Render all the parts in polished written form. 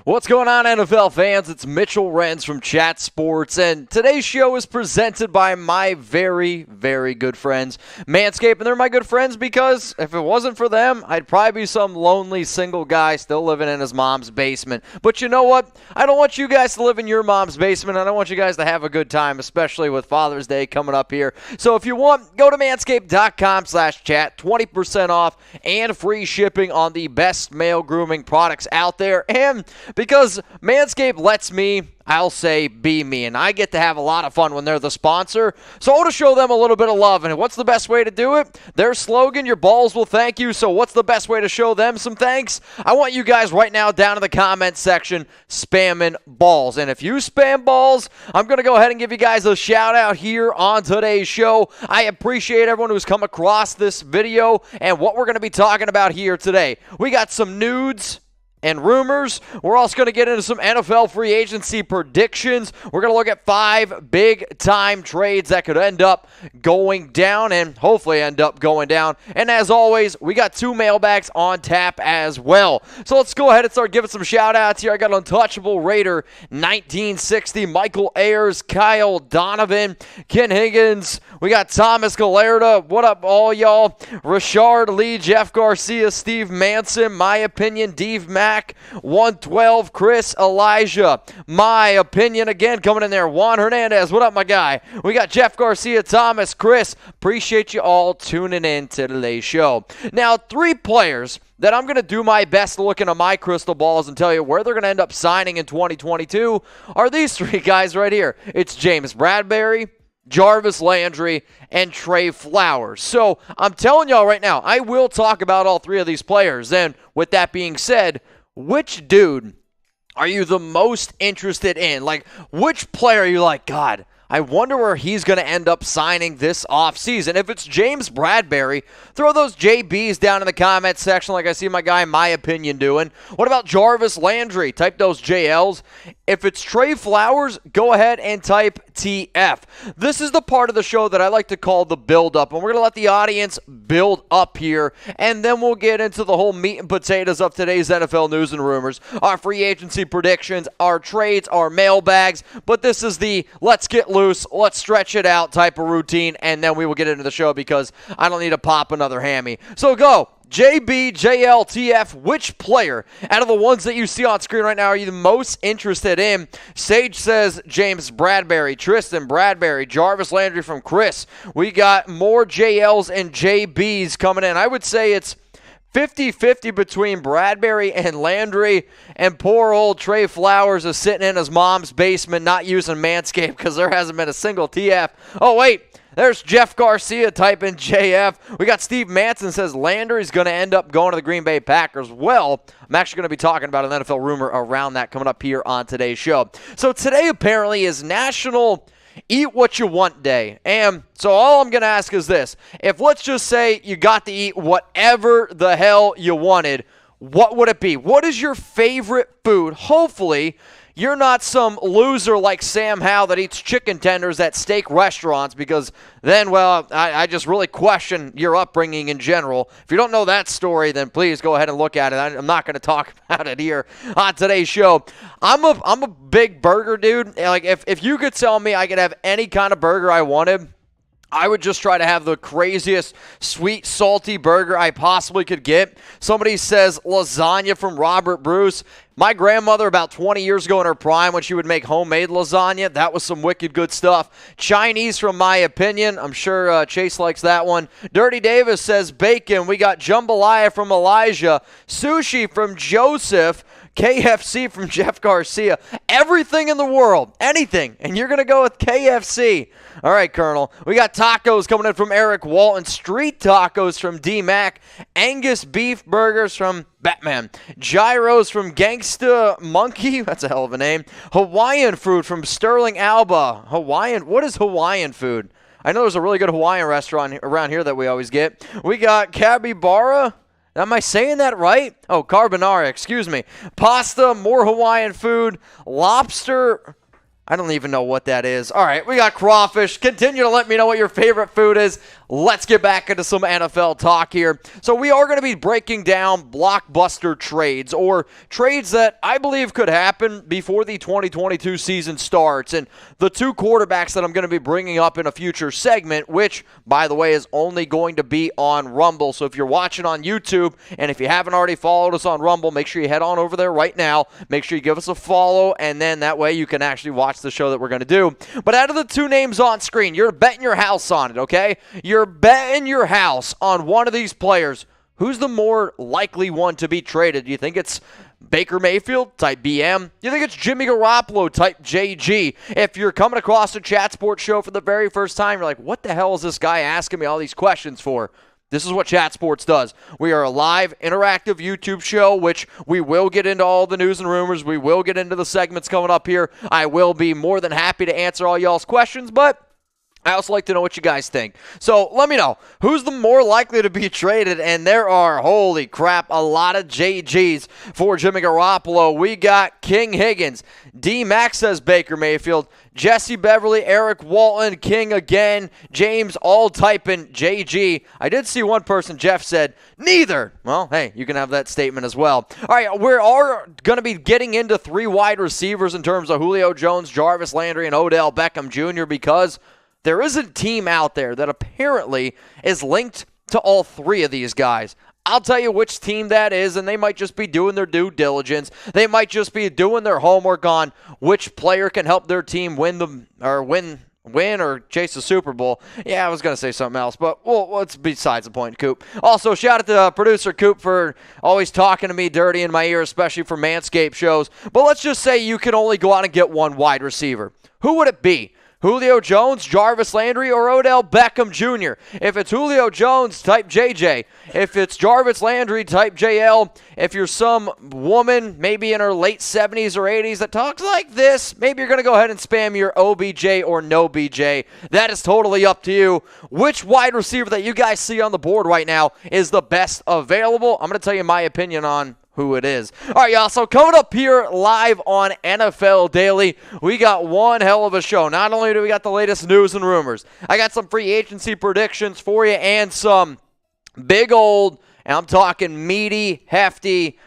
What's going on, NFL fans? It's Mitchell Renz from Chat Sports, and today's show is presented by my very, very good friends, Manscaped. And they're my good friends because if it wasn't for them, I'd probably be some lonely single guy still living in his mom's basement. But you know what? I don't want you guys to live in your mom's basement. I don't want you guys to have a good time, especially with Father's Day coming up here. So if you want, go to manscaped.com/chat, 20% off and free shipping on the best male grooming products out there. And because Manscaped lets me, I'll say, be me, and I get to have a lot of fun when they're the sponsor, so I want to show them a little bit of love. And what's the best way to do it? Their slogan, your balls will thank you. So what's the best way to show them some thanks? I want you guys right now down in the comment section spamming balls. And if you spam balls, I'm going to go ahead and give you guys a shout out here on today's show. I appreciate everyone who's come across this video and what we're going to be talking about here today. We got some nudes and rumors. We're also going to get into some NFL free agency predictions. We're going to look at 5 big-time trades that could end up going down and hopefully end up going down. And as always, we got 2 mailbags on tap as well. So let's go ahead and start giving some shout-outs here. I got Untouchable Raider 1960, Michael Ayers, Kyle Donovan, Ken Higgins. We got Thomas Gallardo. What up, all y'all? Richard Lee, Jeff Garcia, Steve Manson, My Opinion, Dave Mack, 112, Chris Elijah. My Opinion again coming in there. Juan Hernandez. What up, my guy? We got Jeff Garcia, Thomas, Chris. Appreciate you all tuning in to today's show. Now, 3 players that I'm going to do my best to look into my crystal balls and tell you where they're going to end up signing in 2022 are these 3 guys right here. It's James Bradberry, Jarvis Landry, and Trey Flowers. So I'm telling y'all right now, I will talk about all 3 of these players. And with that being said, which dude are you the most interested in? Like, which player are you like, God, I wonder where he's going to end up signing this offseason? If it's James Bradberry, throw those JBs down in the comment section like I see my guy My Opinion doing. What about Jarvis Landry? Type those JLs. If it's Trey Flowers, go ahead and type TF. This is the part of the show that I like to call the build-up, and we're going to let the audience build up here, and then we'll get into the whole meat and potatoes of today's NFL news and rumors, our free agency predictions, our trades, our mailbags, but this is the let's get loose, let's stretch it out type of routine, and then we will get into the show because I don't need to pop another hammy. So go. JB, JL, TF, which player out of the ones that you see on screen right now are you the most interested in? Sage says James Bradberry, Tristan Bradberry, Jarvis Landry from Chris. We got more JLs and JBs coming in. I would say it's 50-50 between Bradberry and Landry, and poor old Trey Flowers is sitting in his mom's basement not using Manscaped because there hasn't been a single TF. Oh, wait. There's Jeff Garcia typing JF. We got Steve Manson says Landry's going to end up going to the Green Bay Packers. Well, I'm actually going to be talking about an NFL rumor around that coming up here on today's show. So today apparently is National Eat What You Want Day. And so all I'm going to ask is this. If let's just say you got to eat whatever the hell you wanted, what would it be? What is your favorite food? Hopefully you're not some loser like Sam Howell that eats chicken tenders at steak restaurants because then, well, I just really question your upbringing in general. If you don't know that story, then please go ahead and look at it. I'm not going to talk about it here on today's show. I'm a big burger dude. Like if you could tell me I could have any kind of burger I wanted, I would just try to have the craziest sweet, salty burger I possibly could get. Somebody says lasagna from Robert Bruce. My grandmother about 20 years ago in her prime when she would make homemade lasagna, that was some wicked good stuff. Chinese from My Opinion. I'm sure Chase likes that one. Dirty Davis says bacon. We got jambalaya from Elijah. Sushi from Joseph. KFC from Jeff Garcia. Everything in the world. Anything. And you're going to go with KFC. All right, Colonel. We got tacos coming in from Eric Walton. Street tacos from D-Mac. Angus beef burgers from Batman. Gyros from Gangsta Monkey. That's a hell of a name. Hawaiian food from Sterling Alba. Hawaiian. What is Hawaiian food? I know there's a really good Hawaiian restaurant around here that we always get. We got Capybara. Am I saying that right? Oh, carbonara, excuse me. Pasta, more Hawaiian food, lobster. I don't even know what that is. All right, we got crawfish. Continue to let me know what your favorite food is. Let's get back into some NFL talk here. So we are going to be breaking down blockbuster trades, or trades that I believe could happen before the 2022 season starts. And the two quarterbacks that I'm going to be bringing up in a future segment, which, by the way, is only going to be on Rumble. So if you're watching on YouTube, and if you haven't already followed us on Rumble, make sure you head on over there right now. Make sure you give us a follow, and then that way you can actually watch the show that we're going to do. But out of the two names on screen, you're betting your house on it, okay? You're betting your house on one of these players. Who's the more likely one to be traded? Do you think it's Baker Mayfield, type BM? Do you think it's Jimmy Garoppolo, type JG? If you're coming across a Chat Sports show for the very first time, you're like, what the hell is this guy asking me all these questions for? This is what Chat Sports does. We are a live, interactive YouTube show, which we will get into all the news and rumors. We will get into the segments coming up here. I will be more than happy to answer all y'all's questions, but I also like to know what you guys think. So let me know, who's the more likely to be traded? And there are, holy crap, a lot of JGs for Jimmy Garoppolo. We got King Higgins. D-Max says Baker Mayfield. Jesse Beverly, Eric Walton, King again. James all typing JG. I did see one person, Jeff, said neither. Well, hey, you can have that statement as well. All right, we are going to be getting into three wide receivers in terms of Julio Jones, Jarvis Landry, and Odell Beckham Jr. because there is a team out there that apparently is linked to all three of these guys. I'll tell you which team that is, and they might just be doing their due diligence. They might just be doing their homework on which player can help their team win or chase the Super Bowl. Yeah, I was going to say something else, but well, it's besides the point, Coop. Also, shout out to producer Coop for always talking to me dirty in my ear, especially for Manscaped shows. But let's just say you can only go out and get one wide receiver. Who would it be? Julio Jones, Jarvis Landry, or Odell Beckham Jr.? If it's Julio Jones, type JJ. If it's Jarvis Landry, type JL. If you're some woman, maybe in her late 70s or 80s, that talks like this, maybe you're going to go ahead and spam your OBJ or no BJ. That is totally up to you. Which wide receiver that you guys see on the board right now is the best available? I'm going to tell you my opinion on who it is. All right, y'all, so coming up here live on NFL Daily, we got one hell of a show. Not only do we got the latest news and rumors, I got some free agency predictions for you and some big old, and I'm talking meaty, hefty,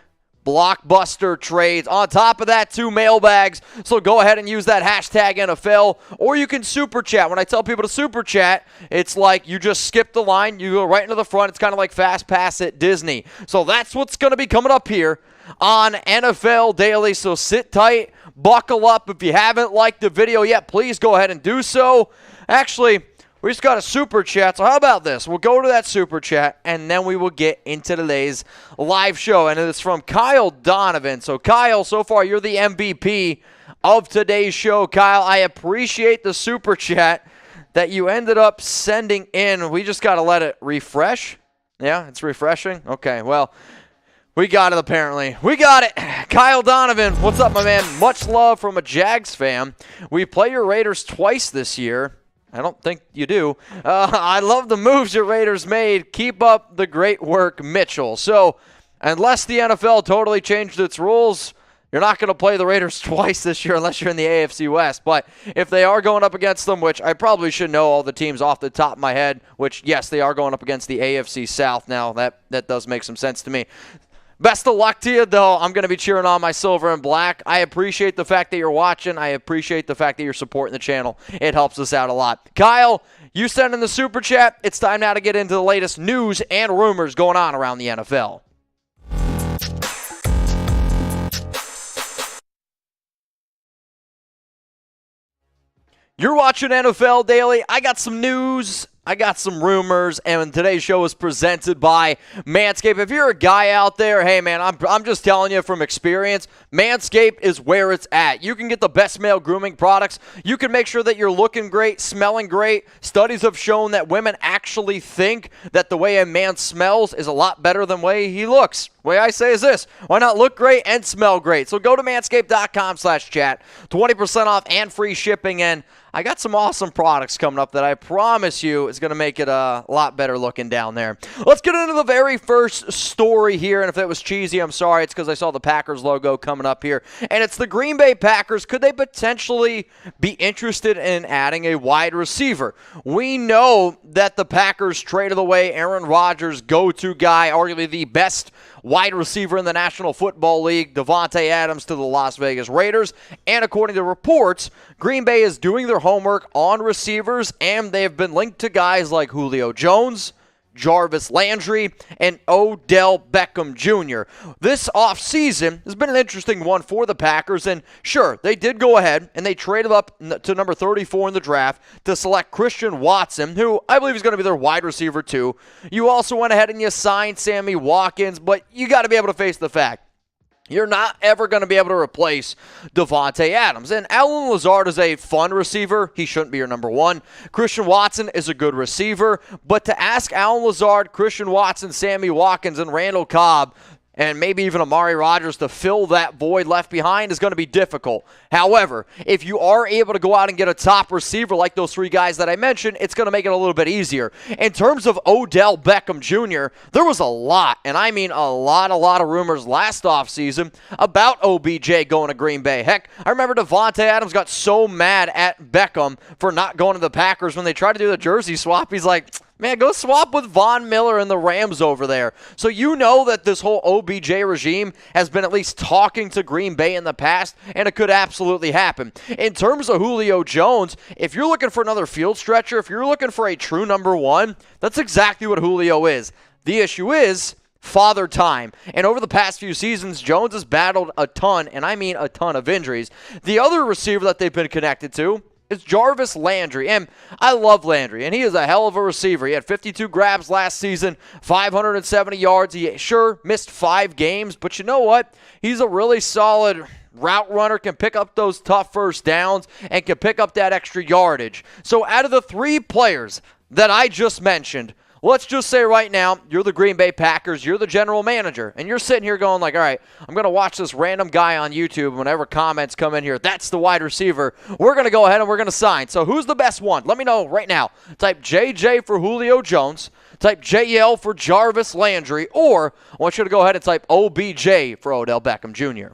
blockbuster trades. On top of that, 2 mailbags. So go ahead and use that hashtag NFL, or you can super chat. When I tell people to super chat, it's like you just skip the line, you go right into the front. It's kind of like Fast Pass at Disney. So that's what's going to be coming up here on NFL Daily. So sit tight, buckle up. If you haven't liked the video yet, please go ahead and do so. Actually, we just got a super chat, so how about this? We'll go to that super chat, and then we will get into today's live show, and it's from Kyle Donovan. So, Kyle, so far you're the MVP of today's show. Kyle, I appreciate the super chat that you ended up sending in. We just got to let it refresh. Yeah, it's refreshing? Okay, well, we got it apparently. We got it. Kyle Donovan, what's up, my man? Much love from a Jags fan. We play your Raiders twice this year. I don't think you do. I love the moves your Raiders made. Keep up the great work, Mitchell. So, unless the NFL totally changed its rules, you're not going to play the Raiders twice this year unless you're in the AFC West. But if they are going up against them, which I probably should know all the teams off the top of my head, which, yes, they are going up against the AFC South now. That does make some sense to me. Best of luck to you, though. I'm going to be cheering on my silver and black. I appreciate the fact that you're watching. I appreciate the fact that you're supporting the channel. It helps us out a lot. Kyle, you sent in the super chat. It's time now to get into the latest news and rumors going on around the NFL. You're watching NFL Daily. I got some news. I got some rumors, and today's show is presented by Manscaped. If you're a guy out there, hey, man, I'm just telling you from experience, Manscaped is where it's at. You can get the best male grooming products. You can make sure that you're looking great, smelling great. Studies have shown that women actually think that the way a man smells is a lot better than the way he looks. The way I say is this: why not look great and smell great? So go to manscaped.com/chat, 20% off and free shipping, and I got some awesome products coming up that I promise you is going to make it a lot better looking down there. Let's get into the very first story here, and if that was cheesy, I'm sorry. It's because I saw the Packers logo coming up here, and it's the Green Bay Packers. Could they potentially be interested in adding a wide receiver? We know that the Packers traded away Aaron Rodgers' go-to guy, arguably the best wide receiver in the National Football League, Davante Adams, to the Las Vegas Raiders. And according to reports, Green Bay is doing their homework on receivers, and they have been linked to guys like Julio Jones, Jarvis Landry, and Odell Beckham Jr. This offseason has been an interesting one for the Packers, and sure, they did go ahead and they traded up to number 34 in the draft to select Christian Watson, who I believe is going to be their wide receiver too. You also went ahead and you signed Sammy Watkins, but you got to be able to face the fact you're not ever going to be able to replace Davante Adams. And Allen Lazard is a fun receiver. He shouldn't be your number one. Christian Watson is a good receiver. But to ask Allen Lazard, Christian Watson, Sammy Watkins, and Randall Cobb, and maybe even Amari Rodgers to fill that void left behind is going to be difficult. However, if you are able to go out and get a top receiver like those three guys that I mentioned, it's going to make it a little bit easier. In terms of Odell Beckham Jr., there was a lot, and I mean a lot of rumors last offseason about OBJ going to Green Bay. Heck, I remember Davante Adams got so mad at Beckham for not going to the Packers when they tried to do the jersey swap. He's like, man, go swap with Von Miller and the Rams over there. So you know that this whole OBJ regime has been at least talking to Green Bay in the past, and it could absolutely happen. In terms of Julio Jones, if you're looking for another field stretcher, if you're looking for a true number one, that's exactly what Julio is. The issue is father time. And over the past few seasons, Jones has battled a ton, and I mean a ton of injuries. The other receiver that they've been connected to is Jarvis Landry, and I love Landry, and he is a hell of a receiver. He had 52 grabs last season, 570 yards. He sure missed 5 games, but you know what? He's a really solid route runner, can pick up those tough first downs, and can pick up that extra yardage. So out of the 3 players that I just mentioned, let's just say right now, you're the Green Bay Packers, you're the general manager, and you're sitting here going like, all right, I'm going to watch this random guy on YouTube, whenever comments come in here, that's the wide receiver, we're going to go ahead and we're going to sign. So who's the best one? Let me know right now. Type JJ for Julio Jones, type JL for Jarvis Landry, or I want you to go ahead and type OBJ for Odell Beckham Jr.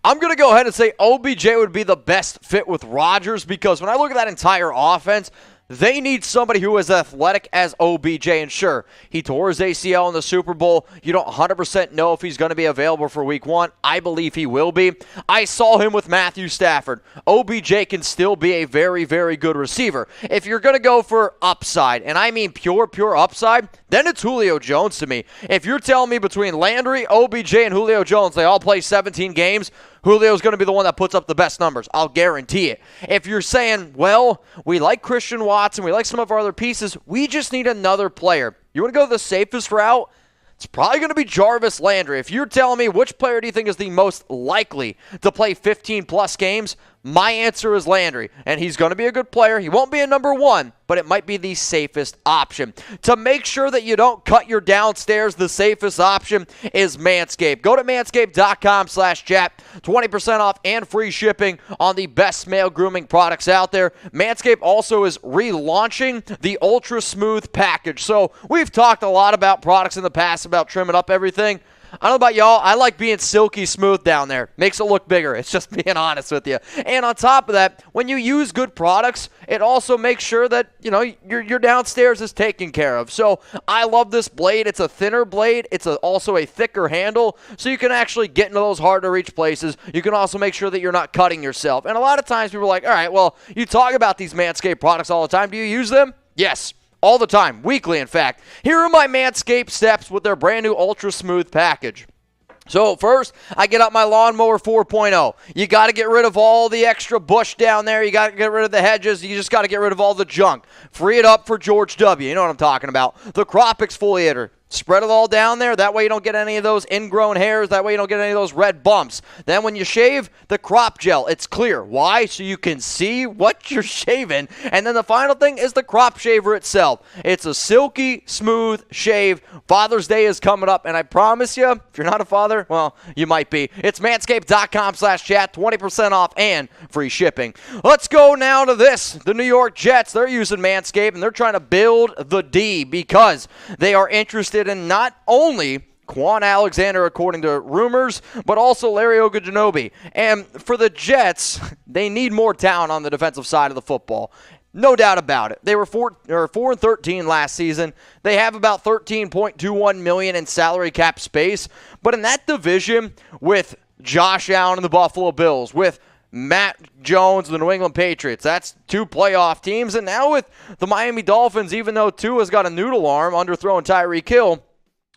I'm going to go ahead and say OBJ would be the best fit with Rodgers, because when I look at that entire offense, they need somebody who is athletic as OBJ, and sure, he tore his ACL in the Super Bowl. You don't 100% know if he's going to be available for Week 1. I believe he will be. I saw him with Matthew Stafford. OBJ can still be a very, very good receiver. If you're going to go for upside, and I mean pure upside, then it's Julio Jones to me. If you're telling me between Landry, OBJ, and Julio Jones, they all play 17 games, Julio's going to be the one that puts up the best numbers. I'll guarantee it. If you're saying, well, we like Christian Watson, we like some of our other pieces, we just need another player. You want to go the safest route? It's probably going to be Jarvis Landry. If you're telling me which player do you think is the most likely to play 15-plus games, my answer is Landry, and he's going to be a good player. He won't be a number one, but it might be the safest option. To make sure that you don't cut your downstairs, the safest option is Manscaped. Go to manscaped.com/chat, 20% off and free shipping on the best male grooming products out there. Manscaped also is relaunching the Ultra Smooth package. So we've talked a lot about products in the past, about trimming up everything. I don't know about y'all, I like being silky smooth down there. Makes it look bigger. It's just being honest with you. And on top of that, when you use good products, it also makes sure that, you know, your downstairs is taken care of. So I love this blade. It's a thinner blade. It's also a thicker handle, so you can actually get into those hard-to-reach places. You can also make sure that you're not cutting yourself. And a lot of times people are like, all right, well, you talk about these Manscaped products all the time. Do you use them? Yes. All the time, weekly in fact. Here are my Manscaped steps with their brand new Ultra Smooth package. So first, I get out my Lawnmower 4.0. You got to get rid of all the extra bush down there. You got to get rid of the hedges. You just got to get rid of all the junk. Free it up for George W. You know what I'm talking about. The crop exfoliator. Spread it all down there. That way you don't get any of those ingrown hairs. That way you don't get any of those red bumps. Then when you shave, the crop gel, it's clear. Why? So you can see what you're shaving. And then the final thing is the crop shaver itself. It's a silky, smooth shave. Father's Day is coming up, and I promise you, if you're not a father, well, you might be. It's manscaped.com/chat, 20% off and free shipping. Let's go now to this. The New York Jets, they're using Manscaped, and they're trying to build the D because they are interested in not only Kwon Alexander, according to rumors, but also Larry Ogunjobi. And for the Jets, they need more talent on the defensive side of the football. No doubt about it. They were 4-13 last season. They have about $13.21 million in salary cap space. But in that division, with Josh Allen and the Buffalo Bills, with Matt Jones and the New England Patriots, that's 2 playoff teams. And now with the Miami Dolphins, even though Tua's got a noodle arm underthrowing Tyreek Hill,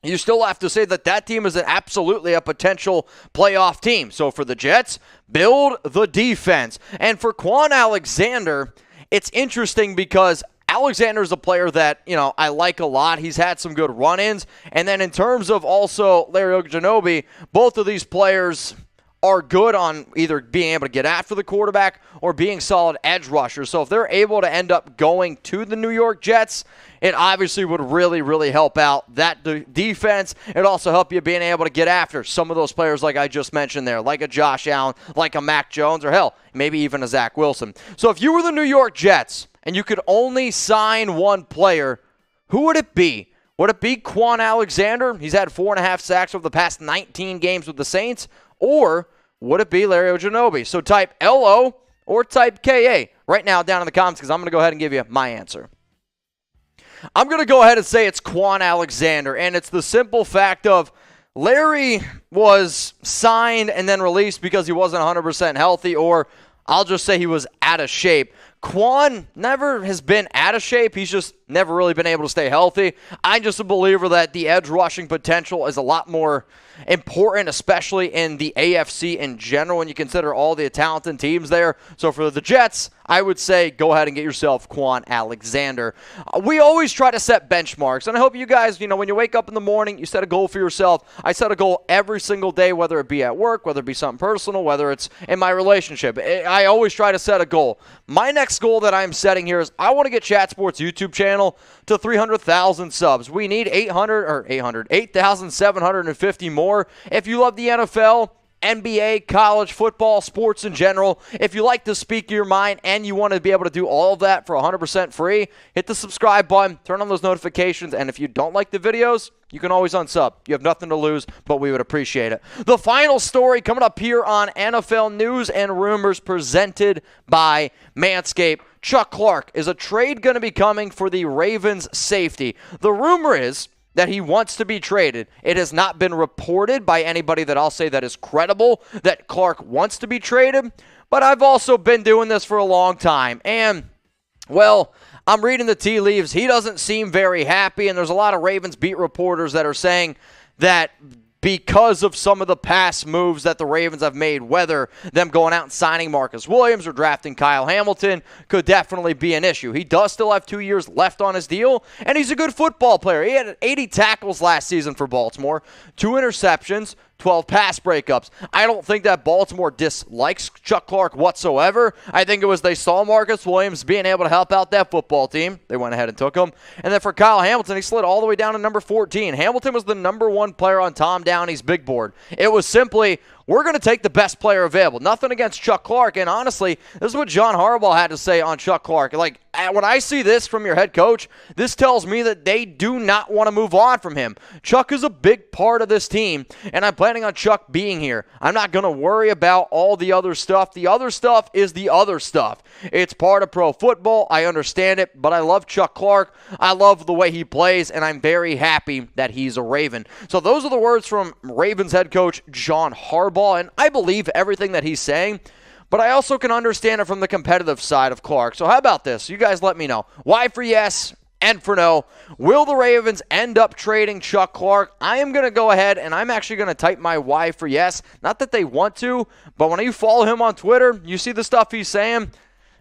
you still have to say that that team is absolutely a potential playoff team. So for the Jets, build the defense. And for Kwon Alexander, it's interesting because Alexander's a player that, I like a lot. He's had some good run-ins. And then in terms of also Larry Ogunjobi, both of these players are good on either being able to get after the quarterback or being solid edge rushers. So if they're able to end up going to the New York Jets, it obviously would really, really help out that defense. It'd also help you being able to get after some of those players like I just mentioned there, like a Josh Allen, like a Mac Jones, or hell, maybe even a Zach Wilson. So if you were the New York Jets and you could only sign one player, who would it be? Would it be Kwon Alexander? He's had 4.5 sacks over the past 19 games with the Saints. Or would it be Larry Ogunjobi? So type LO or type KA right now down in the comments because I'm going to go ahead and give you my answer. I'm going to go ahead and say it's Kwon Alexander, and it's the simple fact of Larry was signed and then released because he wasn't 100% healthy, or I'll just say he was out of shape. Kwon never has been out of shape. He's just never really been able to stay healthy. I'm just a believer that the edge rushing potential is a lot more important, especially in the AFC in general when you consider all the talented teams there. So for the Jets, I would say go ahead and get yourself Kwon Alexander. We always try to set benchmarks, and I hope you guys, when you wake up in the morning, you set a goal for yourself. I set a goal every single day, whether it be at work, whether it be something personal, whether it's in my relationship. I always try to set a goal. My next goal that I'm setting here is I want to get Chat Sports YouTube channel to 300,000 subs. We need 8,750 more. If you love the NFL, NBA, college football, sports in general, if you like to speak your mind and you want to be able to do all of that for 100% free, hit the subscribe button, turn on those notifications, and if you don't like the videos, you can always unsub. You have nothing to lose, but we would appreciate it. The final story coming up here on NFL News and Rumors presented by Manscaped. Chuck Clark, is a trade going to be coming for the Ravens safety? The rumor is that he wants to be traded. It has not been reported by anybody that I'll say that is credible that Clark wants to be traded, but I've also been doing this for a long time, and, well, I'm reading the tea leaves. He doesn't seem very happy, and there's a lot of Ravens beat reporters that are saying that because of some of the past moves that the Ravens have made, whether them going out and signing Marcus Williams or drafting Kyle Hamilton could definitely be an issue. He does still have 2 years left on his deal, and he's a good football player. He had 80 tackles last season for Baltimore, 2 interceptions, 12 pass breakups. I don't think that Baltimore dislikes Chuck Clark whatsoever. I think it was they saw Marcus Williams being able to help out that football team. They went ahead and took him. And then for Kyle Hamilton, he slid all the way down to number 14. Hamilton was the number 1 player on Tom Downey's big board. It was simply, we're going to take the best player available. Nothing against Chuck Clark. And honestly, this is what John Harbaugh had to say on Chuck Clark. Like, when I see this from your head coach, this tells me that they do not want to move on from him. Chuck is a big part of this team, and I'm planning on Chuck being here. I'm not going to worry about all the other stuff. The other stuff is the other stuff. It's part of pro football. I understand it, but I love Chuck Clark. I love the way he plays, and I'm very happy that he's a Raven. So those are the words from Ravens head coach John Harbaugh, and I believe everything that he's saying. But I also can understand it from the competitive side of Clark. So how about this? You guys let me know. Y for yes, and for no. Will the Ravens end up trading Chuck Clark? I am going to go ahead, and I'm actually going to type my Y for yes. Not that they want to, but when you follow him on Twitter, you see the stuff he's saying,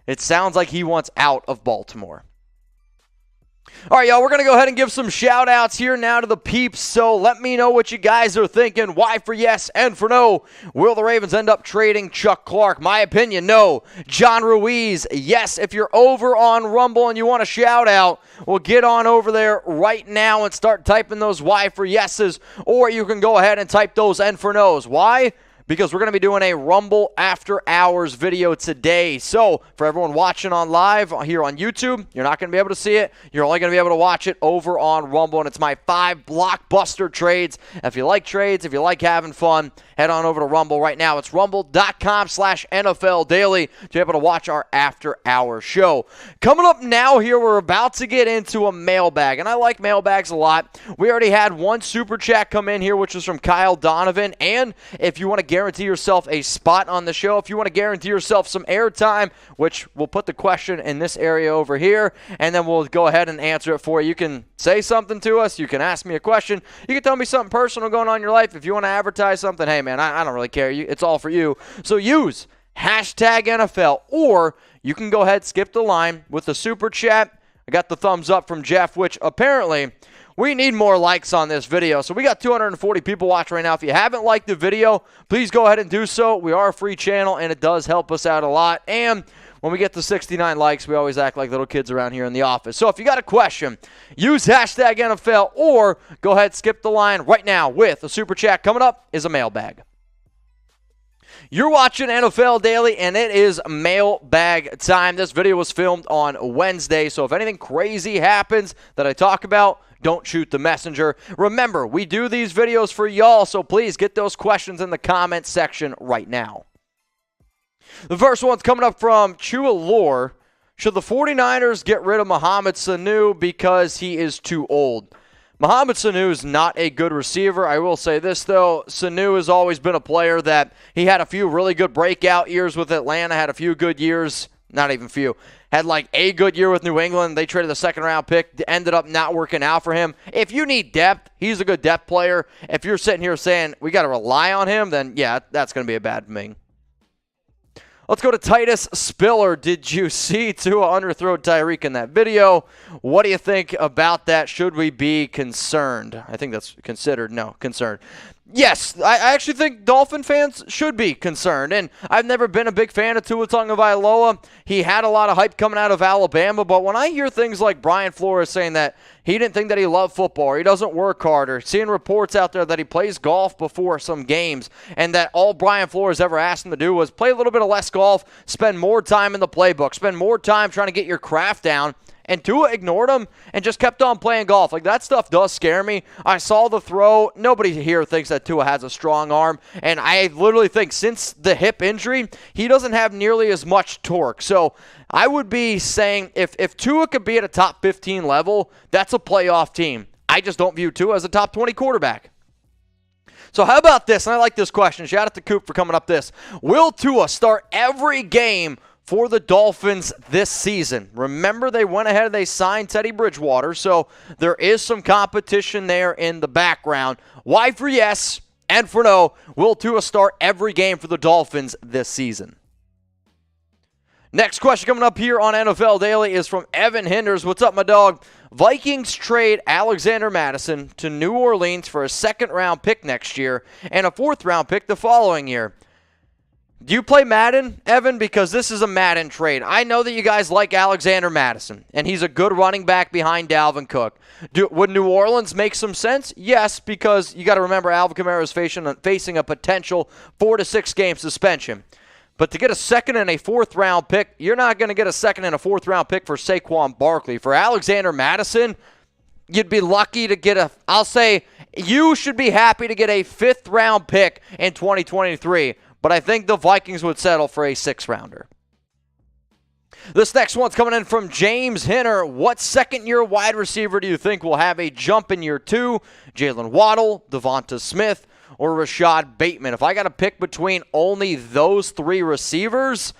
it sounds like he wants out of Baltimore. All right, y'all, we're going to go ahead and give some shout-outs here now to the peeps, so let me know what you guys are thinking. Why for yes and for no? Will the Ravens end up trading Chuck Clark? My opinion, no. John Ruiz, yes. If you're over on Rumble and you want a shout-out, well, get on over there right now and start typing those why for yeses, or you can go ahead and type those and for no's. Why? Because we're going to be doing a Rumble After Hours video today. So, for everyone watching on live here on YouTube, you're not going to be able to see it. You're only going to be able to watch it over on Rumble, and it's my 5 blockbuster trades. If you like trades, if you like having fun, head on over to Rumble right now. It's rumble.com/NFL Daily to be able to watch our After Hours show. Coming up now here, we're about to get into a mailbag, and I like mailbags a lot. We already had one super chat come in here, which was from Kyle Donovan, and if you want to guarantee yourself a spot on the show, if you want to guarantee yourself some airtime, which we'll put the question in this area over here, and then we'll go ahead and answer it for you. You can say something to us. You can ask me a question. You can tell me something personal going on in your life. If you want to advertise something, hey, man, I don't really care. It's all for you. So use hashtag NFL, or you can go ahead, skip the line with the super chat. I got the thumbs up from Jeff, which apparently we need more likes on this video. So we got 240 people watching right now. If you haven't liked the video, please go ahead and do so. We are a free channel, and it does help us out a lot. And when we get to 69 likes, we always act like little kids around here in the office. So if you got a question, use hashtag NFL, or go ahead, skip the line right now with a super chat. Coming up is a mailbag. You're watching NFL Daily, and it is mailbag time. This video was filmed on Wednesday, so if anything crazy happens that I talk about, don't shoot the messenger. Remember, we do these videos for y'all, so please get those questions in the comment section right now. The first one's coming up from Chua Lore. Should the 49ers get rid of Mohamed Sanu because he is too old? Mohamed Sanu is not a good receiver. I will say this, though. Sanu has always been a player that he had a few really good breakout years with Atlanta, had a few good years, not even few, had like a good year with New England. They traded the second-round pick, ended up not working out for him. If you need depth, he's a good depth player. If you're sitting here saying we got to rely on him, then yeah, that's going to be a bad thing. Let's go to Titus Spiller. Did you see Tua underthrow Tyreek in that video? What do you think about that? Should we be concerned? I think that's considered. No, concerned. Yes, I actually think Dolphin fans should be concerned, and I've never been a big fan of Tua Tagovailoa. He had a lot of hype coming out of Alabama, but when I hear things like Brian Flores saying that he didn't think that he loved football, or he doesn't work hard, or seeing reports out there that he plays golf before some games, and that all Brian Flores ever asked him to do was play a little bit of less golf, spend more time in the playbook, spend more time trying to get your craft down, and Tua ignored him and just kept on playing golf. Like, that stuff does scare me. I saw the throw. Nobody here thinks that Tua has a strong arm. And I literally think since the hip injury, he doesn't have nearly as much torque. So I would be saying if Tua could be at a top 15 level, that's a playoff team. I just don't view Tua as a top 20 quarterback. So how about this? And I like this question. Shout out to Coop for coming up this. Will Tua start every game for the Dolphins this season? Remember, they went ahead and they signed Teddy Bridgewater, so there is some competition there in the background. Why for yes and for no, will Tua start every game for the Dolphins this season? Next question coming up here on NFL Daily is from Evan Hinders. What's up, my dog? Vikings trade Alexander Mattison to New Orleans for a second-round pick next year and a fourth-round pick the following year. Do you play Madden, Evan? Because this is a Madden trade. I know that you guys like Alexander Mattison, and he's a good running back behind Dalvin Cook. Would New Orleans make some sense? Yes, because you got to remember Alvin Kamara is facing a potential 4 to 6 game suspension. But to get a second and a fourth-round pick, you're not going to get a second and a fourth-round pick for Saquon Barkley. For Alexander Mattison, you'd be lucky to get I'll say you should be happy to get a fifth-round pick in 2023. But I think the Vikings would settle for a 6th-rounder. This next one's coming in from James Hinner. What second-year wide receiver do you think will have a jump in year 2? Jalen Waddle, Devonta Smith, or Rashad Bateman? If I got to pick between only those 3 receivers,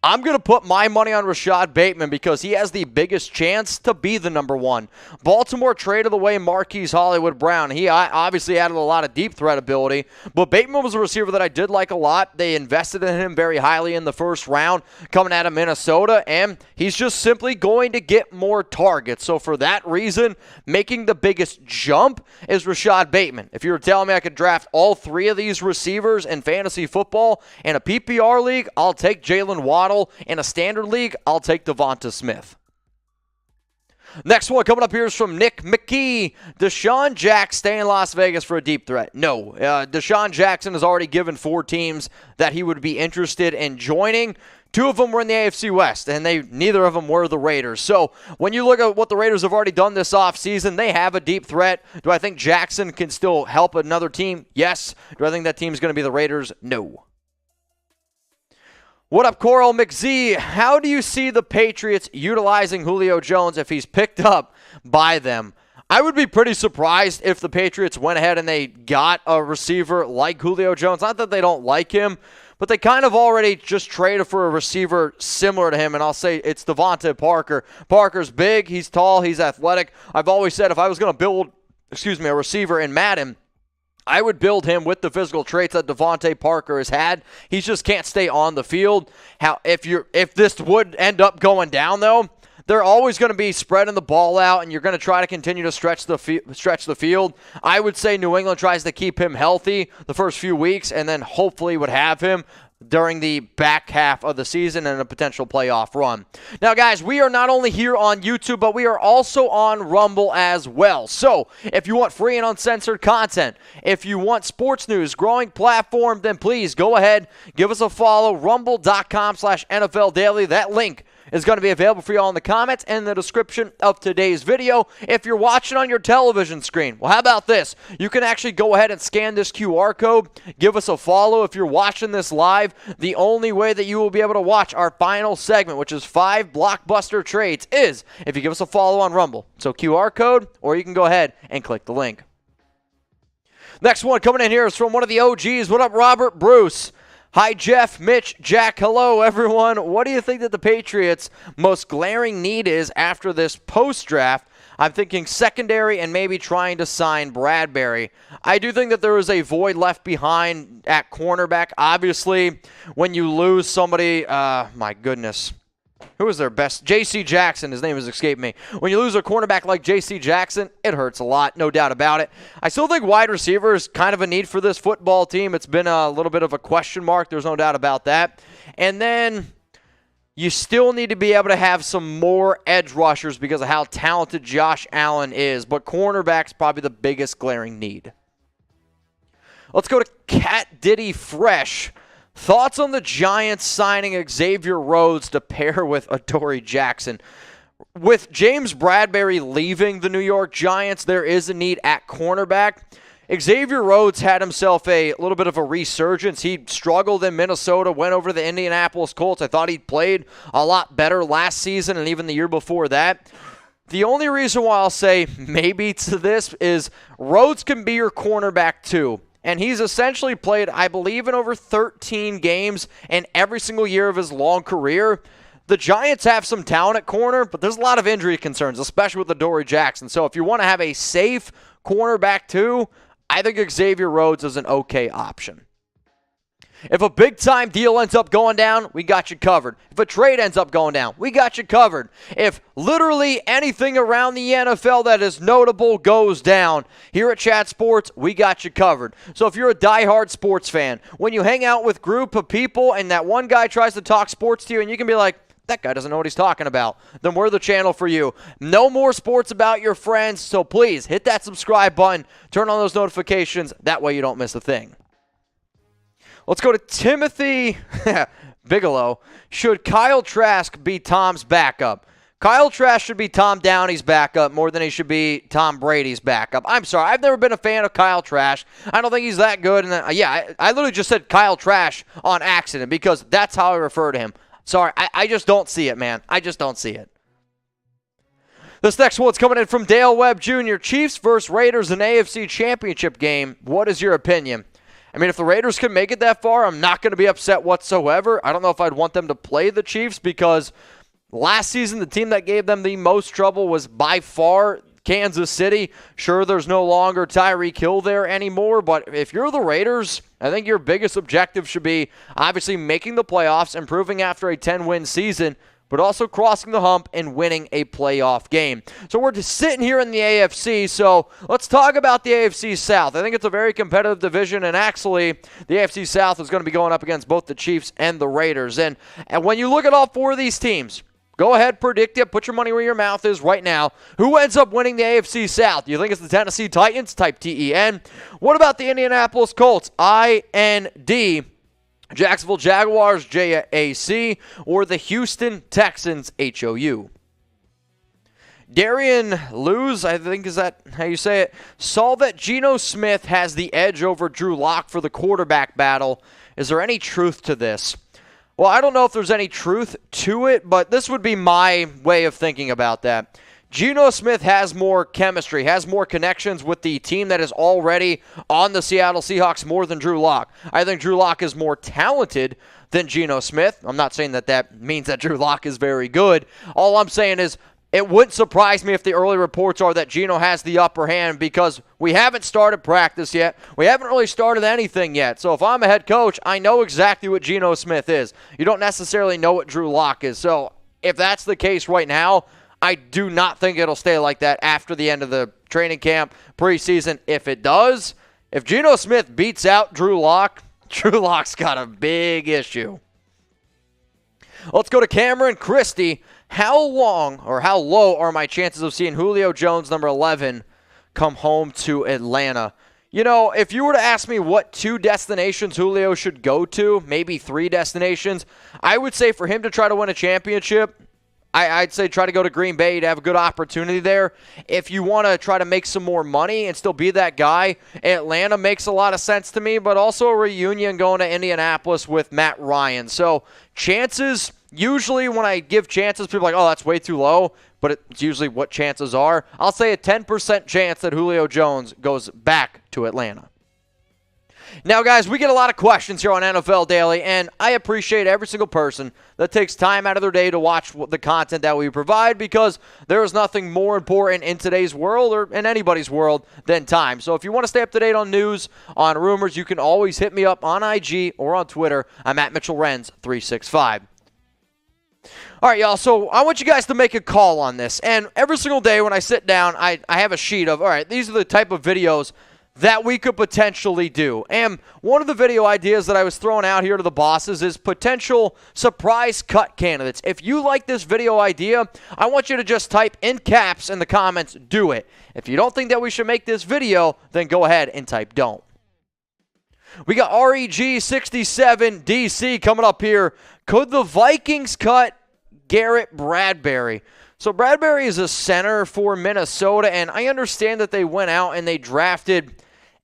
I'm going to put my money on Rashad Bateman because he has the biggest chance to be the number one. Baltimore traded away Marquise Hollywood Brown. He obviously added a lot of deep threat ability, but Bateman was a receiver that I did like a lot. They invested in him very highly in the first round coming out of Minnesota, and he's just simply going to get more targets. So for that reason, making the biggest jump is Rashad Bateman. If you were telling me I could draft all three of these receivers in fantasy football in a PPR league, I'll take Jalen Waddle. In a standard league, I'll take Devonta Smith. Next one coming up here is from Nick McKee. Deshaun Jackson stay in Las Vegas for a deep threat. No. Deshaun Jackson has already given 4 teams that he would be interested in joining. 2 of them were in the AFC West, and neither of them were the Raiders. So when you look at what the Raiders have already done this offseason, they have a deep threat. Do I think Jackson can still help another team? Yes. Do I think that team's going to be the Raiders? No. What up, Coral McZ? How do you see the Patriots utilizing Julio Jones if he's picked up by them? I would be pretty surprised if the Patriots went ahead and they got a receiver like Julio Jones. Not that they don't like him, but they kind of already just traded for a receiver similar to him, and I'll say it's Devontae Parker. Parker's big, he's tall, he's athletic. I've always said if I was going to build, a receiver in Madden, I would build him with the physical traits that Devontae Parker has had. He just can't stay on the field. If this would end up going down, though, they're always going to be spreading the ball out, and you're going to try to continue to stretch the field. I would say New England tries to keep him healthy the first few weeks, and then hopefully would have him during the back half of the season and a potential playoff run. Now, guys, we are not only here on YouTube, but we are also on Rumble as well. So, if you want free and uncensored content, if you want sports news, growing platform, then please go ahead, give us a follow, rumble.com/NFL Daily. That link is going to be available for you all in the comments and in the description of today's video. If you're watching on your television screen, well, how about this? You can actually go ahead and scan this QR code, give us a follow. If you're watching this live, the only way that you will be able to watch our final segment, which is 5 blockbuster trades, is if you give us a follow on Rumble. So QR code, or you can go ahead and click the link. Next one coming in here is from one of the OGs. What up, Robert Bruce? Hi, Jeff, Mitch, Jack, hello, everyone. What do you think that the Patriots' most glaring need is after this post-draft? I'm thinking secondary and maybe trying to sign Bradberry. I do think that there is a void left behind at cornerback. Obviously, when you lose somebody, my goodness. Who is their best? J.C. Jackson. His name has escaped me. When you lose a cornerback like J.C. Jackson, it hurts a lot, no doubt about it. I still think wide receiver is kind of a need for this football team. It's been a little bit of a question mark. There's no doubt about that. And then you still need to be able to have some more edge rushers because of how talented Josh Allen is. But cornerback's probably the biggest glaring need. Let's go to Cat Diddy Fresh. Thoughts on the Giants signing Xavier Rhodes to pair with Adoree Jackson? With James Bradberry leaving the New York Giants, there is a need at cornerback. Xavier Rhodes had himself a little bit of a resurgence. He struggled in Minnesota, went over to the Indianapolis Colts. I thought he played a lot better last season and even the year before that. The only reason why I'll say maybe to this is Rhodes can be your cornerback too. And he's essentially played, I believe, in over 13 games in every single year of his long career. The Giants have some talent at corner, but there's a lot of injury concerns, especially with Adoree Jackson. So if you want to have a safe cornerback too, I think Xavier Rhodes is an okay option. If a big-time deal ends up going down, we got you covered. If a trade ends up going down, we got you covered. If literally anything around the NFL that is notable goes down, here at Chat Sports, we got you covered. So if you're a diehard sports fan, when you hang out with a group of people and that one guy tries to talk sports to you and you can be like, that guy doesn't know what he's talking about, then we're the channel for you. No more sports about your friends, so please hit that subscribe button, turn on those notifications, that way you don't miss a thing. Let's go to Timothy Bigelow. Should Kyle Trask be Tom's backup? Kyle Trask should be Tom Downey's backup more than he should be Tom Brady's backup. I'm sorry. I've never been a fan of Kyle Trask. I don't think he's that good. And I literally just said Kyle Trask on accident because that's how I refer to him. Sorry. I just don't see it, man. I just don't see it. This next one's coming in from Dale Webb Jr. Chiefs versus Raiders in AFC Championship game. What is your opinion? I mean, if the Raiders can make it that far, I'm not going to be upset whatsoever. I don't know if I'd want them to play the Chiefs because last season, the team that gave them the most trouble was by far Kansas City. Sure, there's no longer Tyreek Hill there anymore, but if you're the Raiders, I think your biggest objective should be obviously making the playoffs, improving after a 10-win season, but also crossing the hump and winning a playoff game. So we're just sitting here in the AFC, so let's talk about the AFC South. I think it's a very competitive division, and actually the AFC South is going to be going up against both the Chiefs and the Raiders. And when you look at all four of these teams, go ahead, predict it. Put your money where your mouth is right now. Who ends up winning the AFC South? Do you think it's the Tennessee Titans? Type TEN. What about the Indianapolis Colts? IND. Jacksonville Jaguars, JAC, or the Houston Texans, HOU. Darian Luz, I think is that how you say it, saw that Geno Smith has the edge over Drew Lock for the quarterback battle. Is there any truth to this? Well, I don't know if there's any truth to it, but this would be my way of thinking about that. Geno Smith has more chemistry, has more connections with the team that is already on the Seattle Seahawks more than Drew Lock. I think Drew Lock is more talented than Geno Smith. I'm not saying that that means that Drew Lock is very good. All I'm saying is it wouldn't surprise me if the early reports are that Geno has the upper hand because we haven't started practice yet. We haven't really started anything yet. So if I'm a head coach, I know exactly what Geno Smith is. You don't necessarily know what Drew Lock is. So if that's the case right now, I do not think it'll stay like that after the end of the training camp, preseason. If it does, if Geno Smith beats out Drew Lock, Drew Lock's got a big issue. Let's go to Cameron Christie. How long or how low are my chances of seeing Julio Jones, number 11, come home to Atlanta? You know, if you were to ask me what 2 destinations Julio should go to, maybe 3 destinations, I would say for him to try to win a championship, I'd say try to go to Green Bay to have a good opportunity there. If you want to try to make some more money and still be that guy, Atlanta makes a lot of sense to me, but also a reunion going to Indianapolis with Matt Ryan. So chances, usually when I give chances, people are like, oh, that's way too low, but it's usually what chances are. I'll say a 10% chance that Julio Jones goes back to Atlanta. Now, guys, we get a lot of questions here on NFL Daily, and I appreciate every single person that takes time out of their day to watch the content that we provide because there is nothing more important in today's world or in anybody's world than time. So if you want to stay up to date on news, on rumors, you can always hit me up on IG or on Twitter. I'm at Mitchell Renz 365. All right, y'all, so I want you guys to make a call on this, and every single day when I sit down, I have a sheet of, all right, these are the type of videos that we could potentially do. And one of the video ideas that I was throwing out here to the bosses is potential surprise cut candidates. If you like this video idea, I want you to just type in caps in the comments, do it. If you don't think that we should make this video, then go ahead and type don't. We got REG67DC coming up here. Could the Vikings cut Garrett Bradberry? So Bradberry is a center for Minnesota, and I understand that they went out and they drafted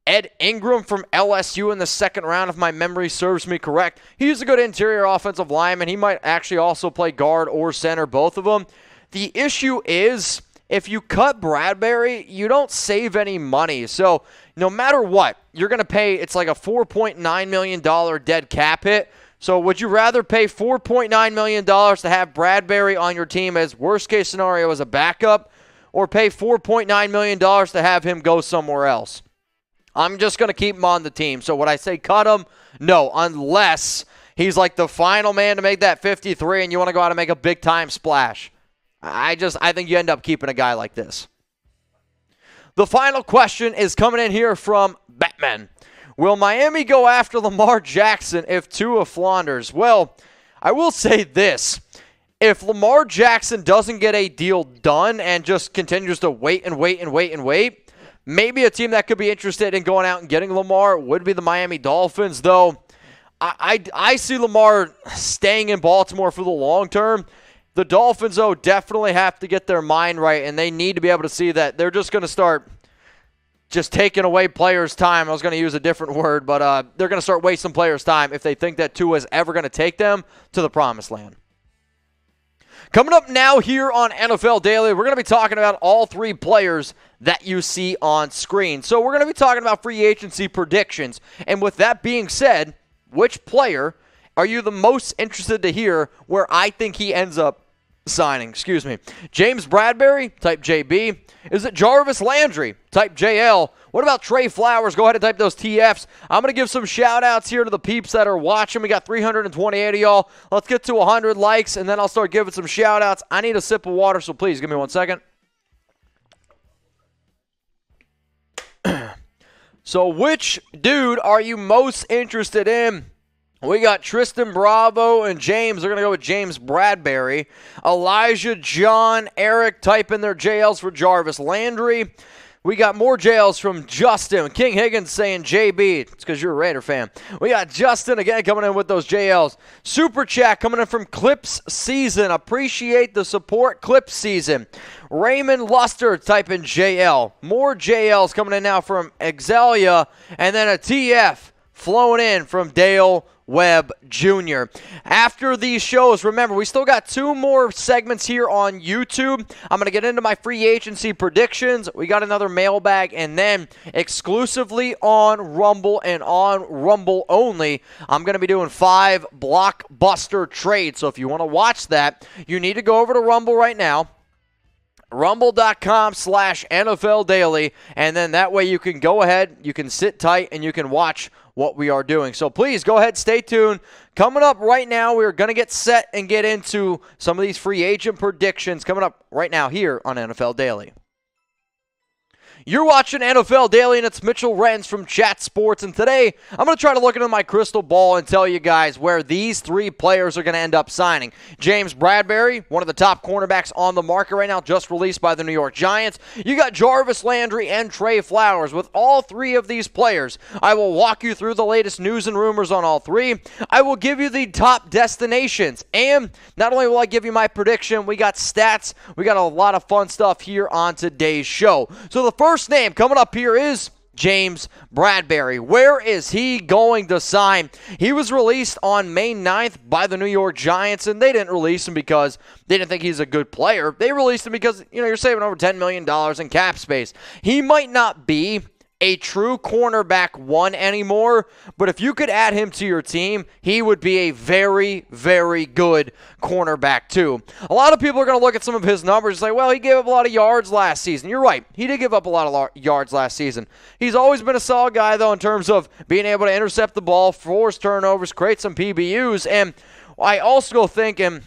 Ed Ingram from LSU in the second round, if my memory serves me correct. He's a good interior offensive lineman. He might actually also play guard or center, both of them. The issue is, if you cut Bradberry, you don't save any money. So no matter what, you're going to pay, it's like a $4.9 million dead cap hit. So would you rather pay $4.9 million to have Bradberry on your team as worst case scenario as a backup, or pay $4.9 million to have him go somewhere else? I'm just going to keep him on the team. So would I say cut him? No, unless he's like the final man to make that 53 and you want to go out and make a big-time splash. I think you end up keeping a guy like this. The final question is coming in here from Batman. Will Miami go after Lamar Jackson if Tua flounders? Well, I will say this. If Lamar Jackson doesn't get a deal done and just continues to wait, maybe a team that could be interested in going out and getting Lamar would be the Miami Dolphins, though I see Lamar staying in Baltimore for the long term. The Dolphins, though, definitely have to get their mind right, and they need to be able to see that they're just going to start just taking away players' time. I was going to use a different word, but they're going to start wasting players' time if they think that Tua is ever going to take them to the promised land. Coming up now here on NFL Daily, we're going to be talking about all three players that you see on screen. So we're going to be talking about free agency predictions. And with that being said, which player are you the most interested to hear where I think he ends up signing? Excuse me. James Bradberry? Type JB. Is it Jarvis Landry? Type JL. What about Trey Flowers? Go ahead and type those TFs. I'm going to give some shout-outs here to the peeps that are watching. We got 328 of y'all. Let's get to 100 likes, and then I'll start giving some shout-outs. I need a sip of water, so please give me 1 second. So which dude are you most interested in? We got Tristan Bravo and James. They're going to go with James Bradberry. Elijah, John, Eric type in their JLs for Jarvis Landry. We got more JLs from Justin. King Higgins saying JB. It's because you're a Raider fan. We got Justin again coming in with those JLs. Super Chat coming in from Clips Season. Appreciate the support, Clips Season. Raymond Luster type in JL. More JLs coming in now from Exelia. And then a TF flowing in from Dale Webb Jr. After these shows, remember, we still got 2 more segments here on YouTube. I'm going to get into my free agency predictions. We got another mailbag, and then exclusively on Rumble and on Rumble only, I'm going to be doing 5 blockbuster trades. So if you want to watch that, you need to go over to Rumble right now. Rumble.com/NFL Daily, and then that way you can go ahead, you can sit tight, and you can watch what we are doing. So please go ahead, stay tuned. Coming up right now, we're going to get set and get into some of these free agent predictions coming up right now here on NFL Daily. You're watching NFL Daily, and it's Mitchell Renz from Chat Sports, and today I'm going to try to look into my crystal ball and tell you guys where these 3 players are going to end up signing. James Bradberry, one of the top cornerbacks on the market right now, just released by the New York Giants. You got Jarvis Landry and Trey Flowers. With all 3 of these players, I will walk you through the latest news and rumors on all 3. I will give you the top destinations, and not only will I give you my prediction, we got stats, we got a lot of fun stuff here on today's show. So the first name coming up here is James Bradberry. Where is he going to sign? He was released on May 9th by the New York Giants, and they didn't release him because they didn't think he's a good player. They released him because, you're saving over $10 million in cap space. He might not be a true cornerback 1 anymore, but if you could add him to your team, he would be a very, very good cornerback 2. A lot of people are going to look at some of his numbers and say, well, he gave up a lot of yards last season. You're right. He did give up a lot of yards last season. He's always been a solid guy, though, in terms of being able to intercept the ball, force turnovers, create some PBUs, and I also think, and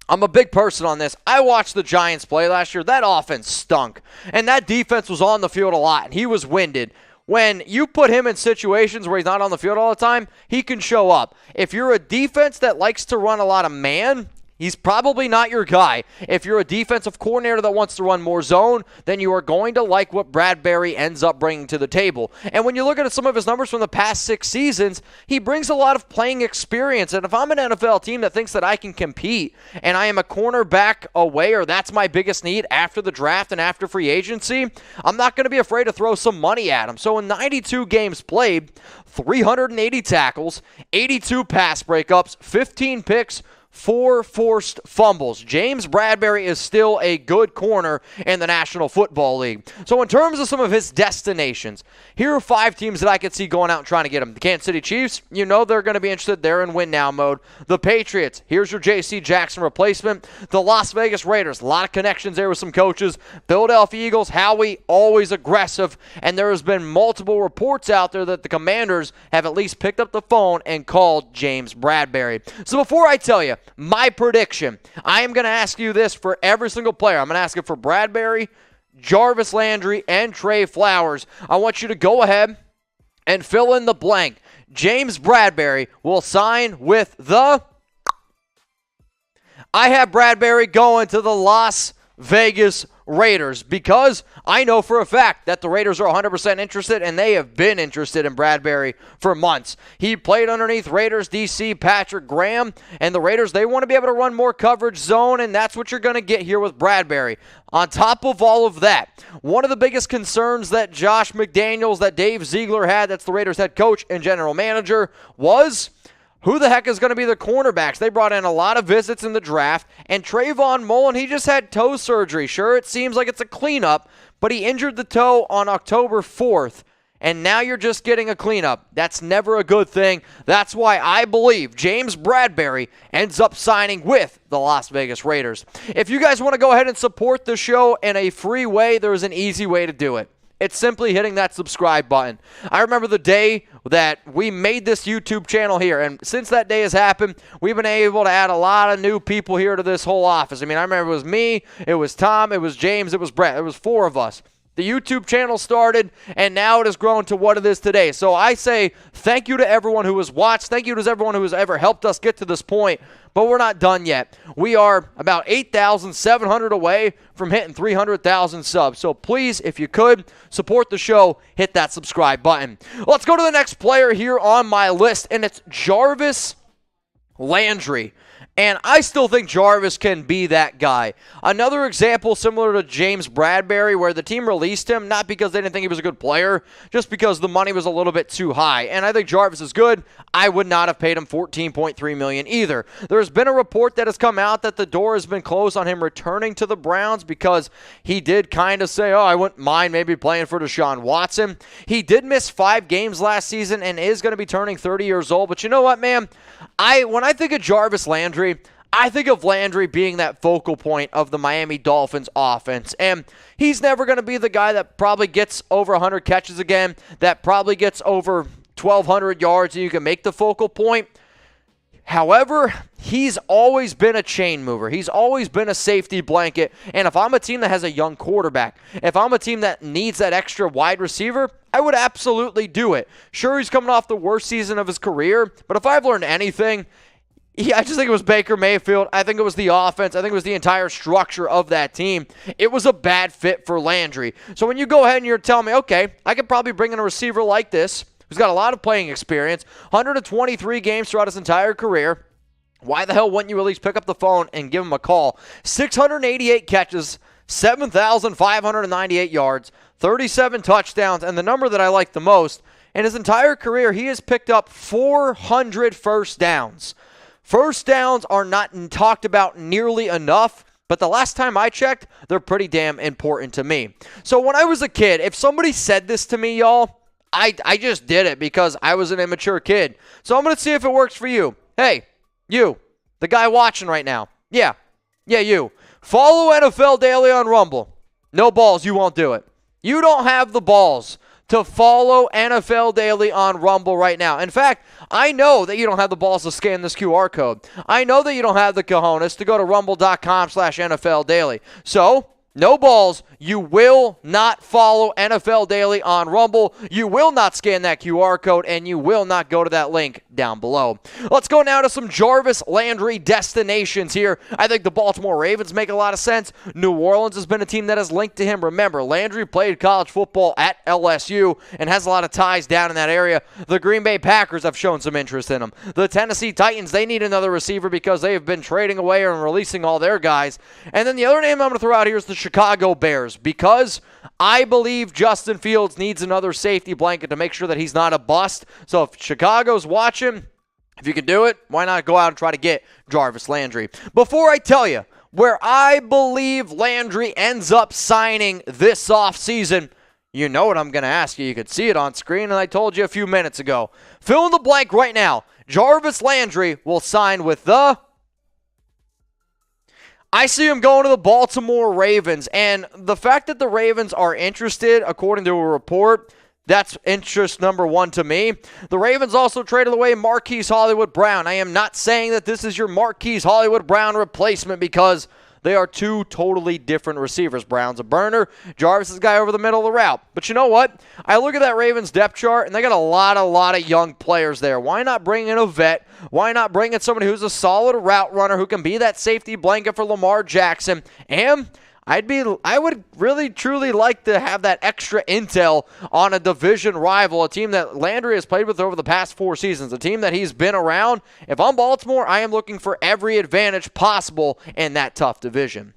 I'm a big person on this, I watched the Giants play last year. That offense stunk, and that defense was on the field a lot, and he was winded. When you put him in situations where he's not on the field all the time, he can show up. If you're a defense that likes to run a lot of man, he's probably not your guy. If you're a defensive coordinator that wants to run more zone, then you are going to like what Bradberry ends up bringing to the table. And when you look at some of his numbers from the past 6 seasons, he brings a lot of playing experience. And if I'm an NFL team that thinks that I can compete and I am a cornerback away, or that's my biggest need after the draft and after free agency, I'm not going to be afraid to throw some money at him. So in 92 games played, 380 tackles, 82 pass breakups, 15 picks, 4 forced fumbles. James Bradberry is still a good corner in the National Football League. So in terms of some of his destinations, here are 5 teams that I could see going out and trying to get him. The Kansas City Chiefs, they're going to be interested. They're in win now mode. The Patriots, here's your J.C. Jackson replacement. The Las Vegas Raiders, a lot of connections there with some coaches. Philadelphia Eagles, Howie, always aggressive. And there has been multiple reports out there that the Commanders have at least picked up the phone and called James Bradberry. So before I tell you my prediction, I am going to ask you this for every single player. I'm going to ask it for Bradberry, Jarvis Landry, and Trey Flowers. I want you to go ahead and fill in the blank. James Bradberry will sign with the... I have Bradberry going to the Las Vegas Raiders because I know for a fact that the Raiders are 100% interested, and they have been interested in Bradberry for months. He played underneath Raiders DC Patrick Graham, and the Raiders, they want to be able to run more coverage zone, and that's what you're going to get here with Bradberry. On top of all of that, one of the biggest concerns that Josh McDaniels, that Dave Ziegler had, that's the Raiders head coach and general manager, was who the heck is going to be the cornerbacks? They brought in a lot of visits in the draft, and Trayvon Mullen, he just had toe surgery. Sure, it seems like it's a cleanup, but he injured the toe on October 4th, and now you're just getting a cleanup. That's never a good thing. That's why I believe James Bradberry ends up signing with the Las Vegas Raiders. If you guys want to go ahead and support the show in a free way, there's an easy way to do it. It's simply hitting that subscribe button. I remember the day that we made this YouTube channel here, and since that day has happened, we've been able to add a lot of new people here to this whole office. I mean, I remember it was me, it was Tom, it was James, it was Brett. It was 4 of us. The YouTube channel started, and now it has grown to what it is today. So I say thank you to everyone who has watched. Thank you to everyone who has ever helped us get to this point. But we're not done yet. We are about 8,700 away from hitting 300,000 subs. So please, if you could, support the show, hit that subscribe button. Let's go to the next player here on my list, and it's Jarvis Landry. And I still think Jarvis can be that guy. Another example similar to James Bradberry, where the team released him, not because they didn't think he was a good player, just because the money was a little bit too high. And I think Jarvis is good. I would not have paid him $14.3 million either. There's been a report that has come out that the door has been closed on him returning to the Browns because he did kind of say, I wouldn't mind maybe playing for Deshaun Watson. He did miss 5 games last season and is going to be turning 30 years old. But you know what, man? When I think of Jarvis Landry, I think of Landry being that focal point of the Miami Dolphins offense. And he's never going to be the guy that probably gets over 100 catches again, that probably gets over 1,200 yards, and you can make the focal point. However, he's always been a chain mover. He's always been a safety blanket. And if I'm a team that has a young quarterback, if I'm a team that needs that extra wide receiver, I would absolutely do it. Sure, he's coming off the worst season of his career, but if I've learned anything, I just think it was Baker Mayfield. I think it was the offense. I think it was the entire structure of that team. It was a bad fit for Landry. So when you go ahead and you're telling me, okay, I could probably bring in a receiver like this, who's got a lot of playing experience, 123 games throughout his entire career, why the hell wouldn't you at least pick up the phone and give him a call? 688 catches, 7,598 yards, 37 touchdowns, and the number that I like the most, in his entire career, he has picked up 400 first downs. First downs are not talked about nearly enough, but the last time I checked, they're pretty damn important to me. So when I was a kid, if somebody said this to me, y'all, I just did it because I was an immature kid. So I'm going to see if it works for you. Hey, you, the guy watching right now. Yeah, you. Follow NFL Daily on Rumble. No balls, you won't do it. You don't have the balls to follow NFL Daily on Rumble right now. In fact, I know that you don't have the balls to scan this QR code. I know that you don't have the cojones to go to rumble.com/NFL Daily. So, no balls. You will not follow NFL Daily on Rumble. You will not scan that QR code, and you will not go to that link down below. Let's go now to some Jarvis Landry destinations here. I think the Baltimore Ravens make a lot of sense. New Orleans has been a team that has linked to him. Remember, Landry played college football at LSU and has a lot of ties down in that area. The Green Bay Packers have shown some interest in him. The Tennessee Titans, they need another receiver because they have been trading away and releasing all their guys. And then the other name I'm going to throw out here is the Chicago Bears, because I believe Justin Fields needs another safety blanket to make sure that he's not a bust. So if Chicago's watching, if you can do it, why not go out and try to get Jarvis Landry? Before I tell you where I believe Landry ends up signing this offseason, you know what I'm going to ask you. You could see it on screen, and I told you a few minutes ago. Fill in the blank right now. Jarvis Landry will sign with the... I see him going to the Baltimore Ravens, and the fact that the Ravens are interested, according to a report, that's interest number one to me. The Ravens also traded away Marquise Hollywood Brown. I am not saying that this is your Marquise Hollywood Brown replacement because they are two totally different receivers. Brown's a burner. Jarvis is a guy over the middle of the route. But you know what? I look at that Ravens depth chart, and they got a lot of young players there. Why not bring in a vet? Why not bring in somebody who's a solid route runner who can be that safety blanket for Lamar Jackson? And I would really, truly like to have that extra intel on a division rival, a team that Landry has played with over the past 4 seasons, a team that he's been around. If I'm Baltimore, I am looking for every advantage possible in that tough division.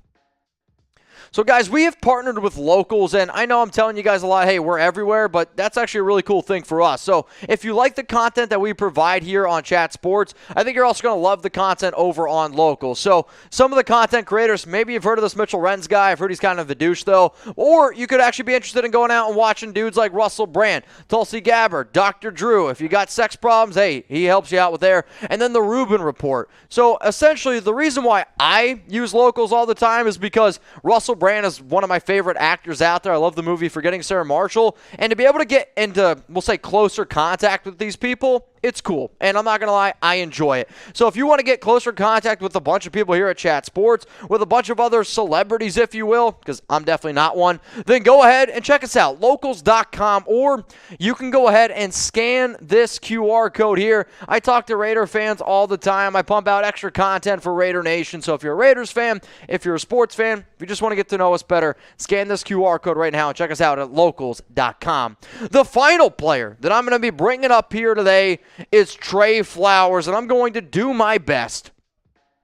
So, guys, we have partnered with Locals, and I know I'm telling you guys a lot, hey, we're everywhere, but that's actually a really cool thing for us. So, if you like the content that we provide here on Chat Sports, I think you're also going to love the content over on Locals. So, some of the content creators, maybe you've heard of this Mitchell Renz guy. I've heard he's kind of a douche, though. Or you could actually be interested in going out and watching dudes like Russell Brand, Tulsi Gabbard, Dr. Drew. If you got sex problems, hey, he helps you out with there. And then the Rubin Report. So, essentially, the reason why I use Locals all the time is because Russell Brand is one of my favorite actors out there. I love the movie Forgetting Sarah Marshall. And to be able to get into, we'll say, closer contact with these people, it's cool. And I'm not going to lie, I enjoy it. So if you want to get closer contact with a bunch of people here at Chat Sports, with a bunch of other celebrities, if you will, because I'm definitely not one, then go ahead and check us out, locals.com, or you can go ahead and scan this QR code here. I talk to Raider fans all the time. I pump out extra content for Raider Nation. So if you're a Raiders fan, if you're a sports fan, if you just want to get to know us better, scan this QR code right now and check us out at locals.com. The final player that I'm going to be bringing up here today is Trey Flowers, and I'm going to do my best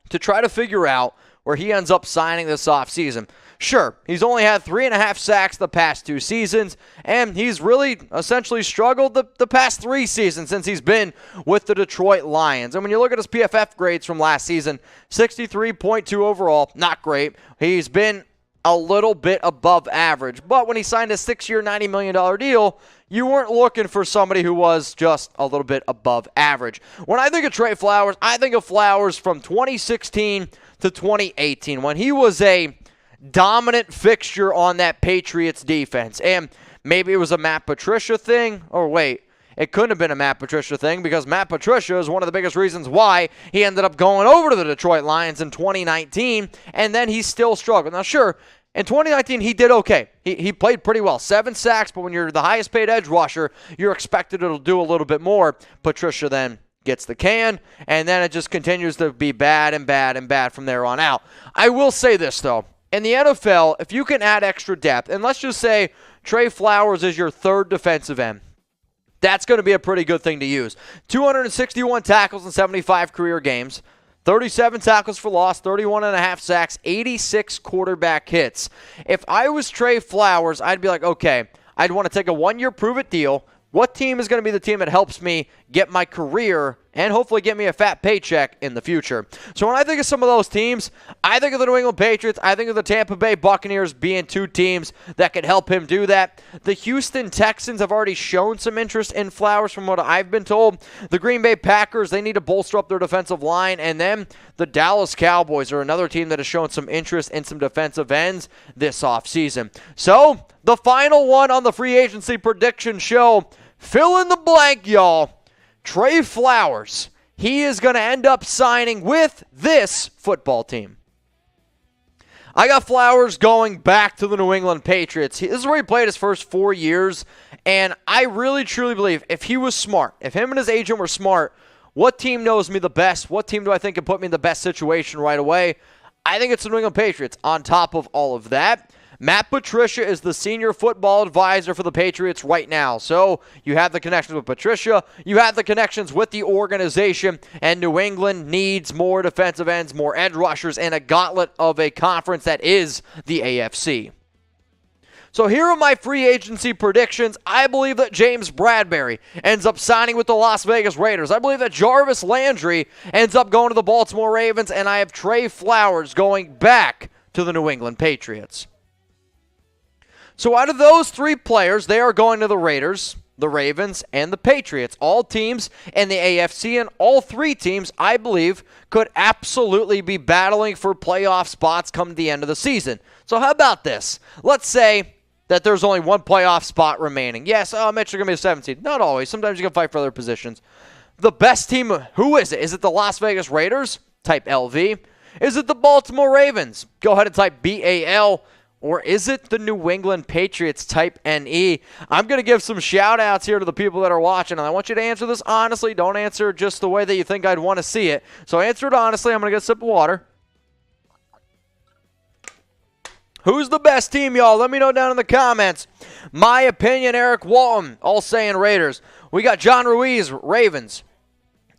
to try to figure out where he ends up signing this offseason. Sure, he's only had 3.5 sacks the past 2 seasons, and he's really essentially struggled the past 3 seasons since he's been with the Detroit Lions. And when you look at his PFF grades from last season, 63.2 overall, not great. He's been a little bit above average, but when he signed a 6-year, $90 million deal, you weren't looking for somebody who was just a little bit above average. When I think of Trey Flowers, I think of Flowers from 2016 to 2018 when he was a dominant fixture on that Patriots defense. And maybe it was a Matt Patricia thing, or wait, it couldn't have been a Matt Patricia thing because Matt Patricia is one of the biggest reasons why he ended up going over to the Detroit Lions in 2019, and then he still struggled. Now, sure, in 2019, he did okay. He played pretty well. 7 sacks, but when you're the highest paid edge rusher, you're expected to do a little bit more. Patricia then gets the can, and then it just continues to be bad and bad and bad from there on out. I will say this, though. In the NFL, if you can add extra depth, and let's just say Trey Flowers is your 3rd defensive end, that's going to be a pretty good thing to use. 261 tackles in 75 career games, 37 tackles for loss, 31.5 sacks, 86 quarterback hits. If I was Trey Flowers, I'd be like, okay, I'd want to take a 1-year prove-it deal. What team is going to be the team that helps me get my career and hopefully get me a fat paycheck in the future? So when I think of some of those teams, I think of the New England Patriots, I think of the Tampa Bay Buccaneers being 2 teams that could help him do that. The Houston Texans have already shown some interest in Flowers from what I've been told. The Green Bay Packers, they need to bolster up their defensive line. And then the Dallas Cowboys are another team that has shown some interest in some defensive ends this offseason. So the final one on the free agency prediction show, fill in the blank, y'all. Trey Flowers. He is going to end up signing with this football team. I got Flowers going back to the New England Patriots. This is where he played his first 4 years, and I really, truly believe if he was smart, if him and his agent were smart, what team knows me the best? What team do I think can put me in the best situation right away? I think it's the New England Patriots. On top of all of that, Matt Patricia is the senior football advisor for the Patriots right now. So you have the connections with Patricia, you have the connections with the organization, and New England needs more defensive ends, more edge rushers, and a gauntlet of a conference that is the AFC. So here are my free agency predictions. I believe that James Bradberry ends up signing with the Las Vegas Raiders. I believe that Jarvis Landry ends up going to the Baltimore Ravens, and I have Trey Flowers going back to the New England Patriots. So out of those 3 players, they are going to the Raiders, the Ravens, and the Patriots. All teams in the AFC, and all 3 teams, I believe, could absolutely be battling for playoff spots come the end of the season. So how about this? Let's say that there's only 1 playoff spot remaining. Yes, Mitch, you're going to be a 17. Not always. Sometimes you can fight for other positions. The best team, who is it? Is it the Las Vegas Raiders? Type LV. Is it the Baltimore Ravens? Go ahead and type BAL. Or is it the New England Patriots? Type NE. I'm going to give some shout-outs here to the people that are watching, and I want you to answer this honestly. Don't answer just the way that you think I'd want to see it. So answer it honestly. I'm going to get a sip of water. Who's the best team, y'all? Let me know down in the comments. My opinion, Eric Walton, all saying Raiders. We got John Ruiz, Ravens.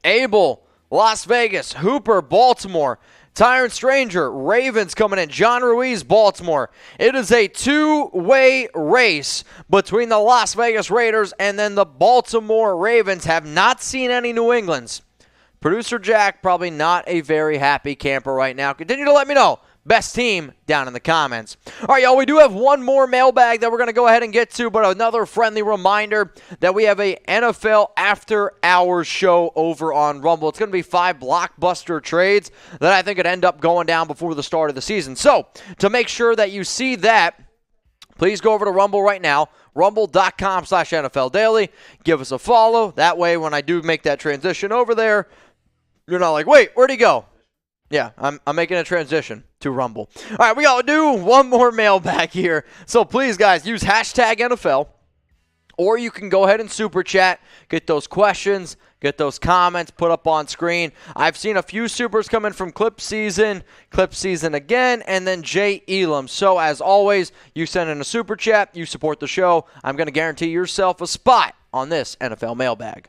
Abel, Las Vegas. Hooper, Baltimore. Tyron Stranger, Ravens coming in. John Ruiz, Baltimore. It is a two-way race between the Las Vegas Raiders and then the Baltimore Ravens. Have not seen any New Englands. Producer Jack, probably not a very happy camper right now. Continue to let me know. Best team down in the comments. All right, y'all, we do have one more mailbag that we're going to go ahead and get to, but another friendly reminder that we have a NFL After Hours show over on Rumble. It's going to be 5 blockbuster trades that I think could end up going down before the start of the season. So, to make sure that you see that, please go over to Rumble right now, rumble.com/NFL Daily. Give us a follow. That way, when I do make that transition over there, you're not like, wait, where'd he go? Yeah, I'm making a transition to Rumble. All right, we got to do one more mailbag here. So please, guys, use hashtag NFL, or you can go ahead and super chat, get those questions, get those comments put up on screen. I've seen a few supers come in from Clip Season again, and then Jay Elam. So as always, you send in a super chat, you support the show. I'm going to guarantee yourself a spot on this NFL mailbag.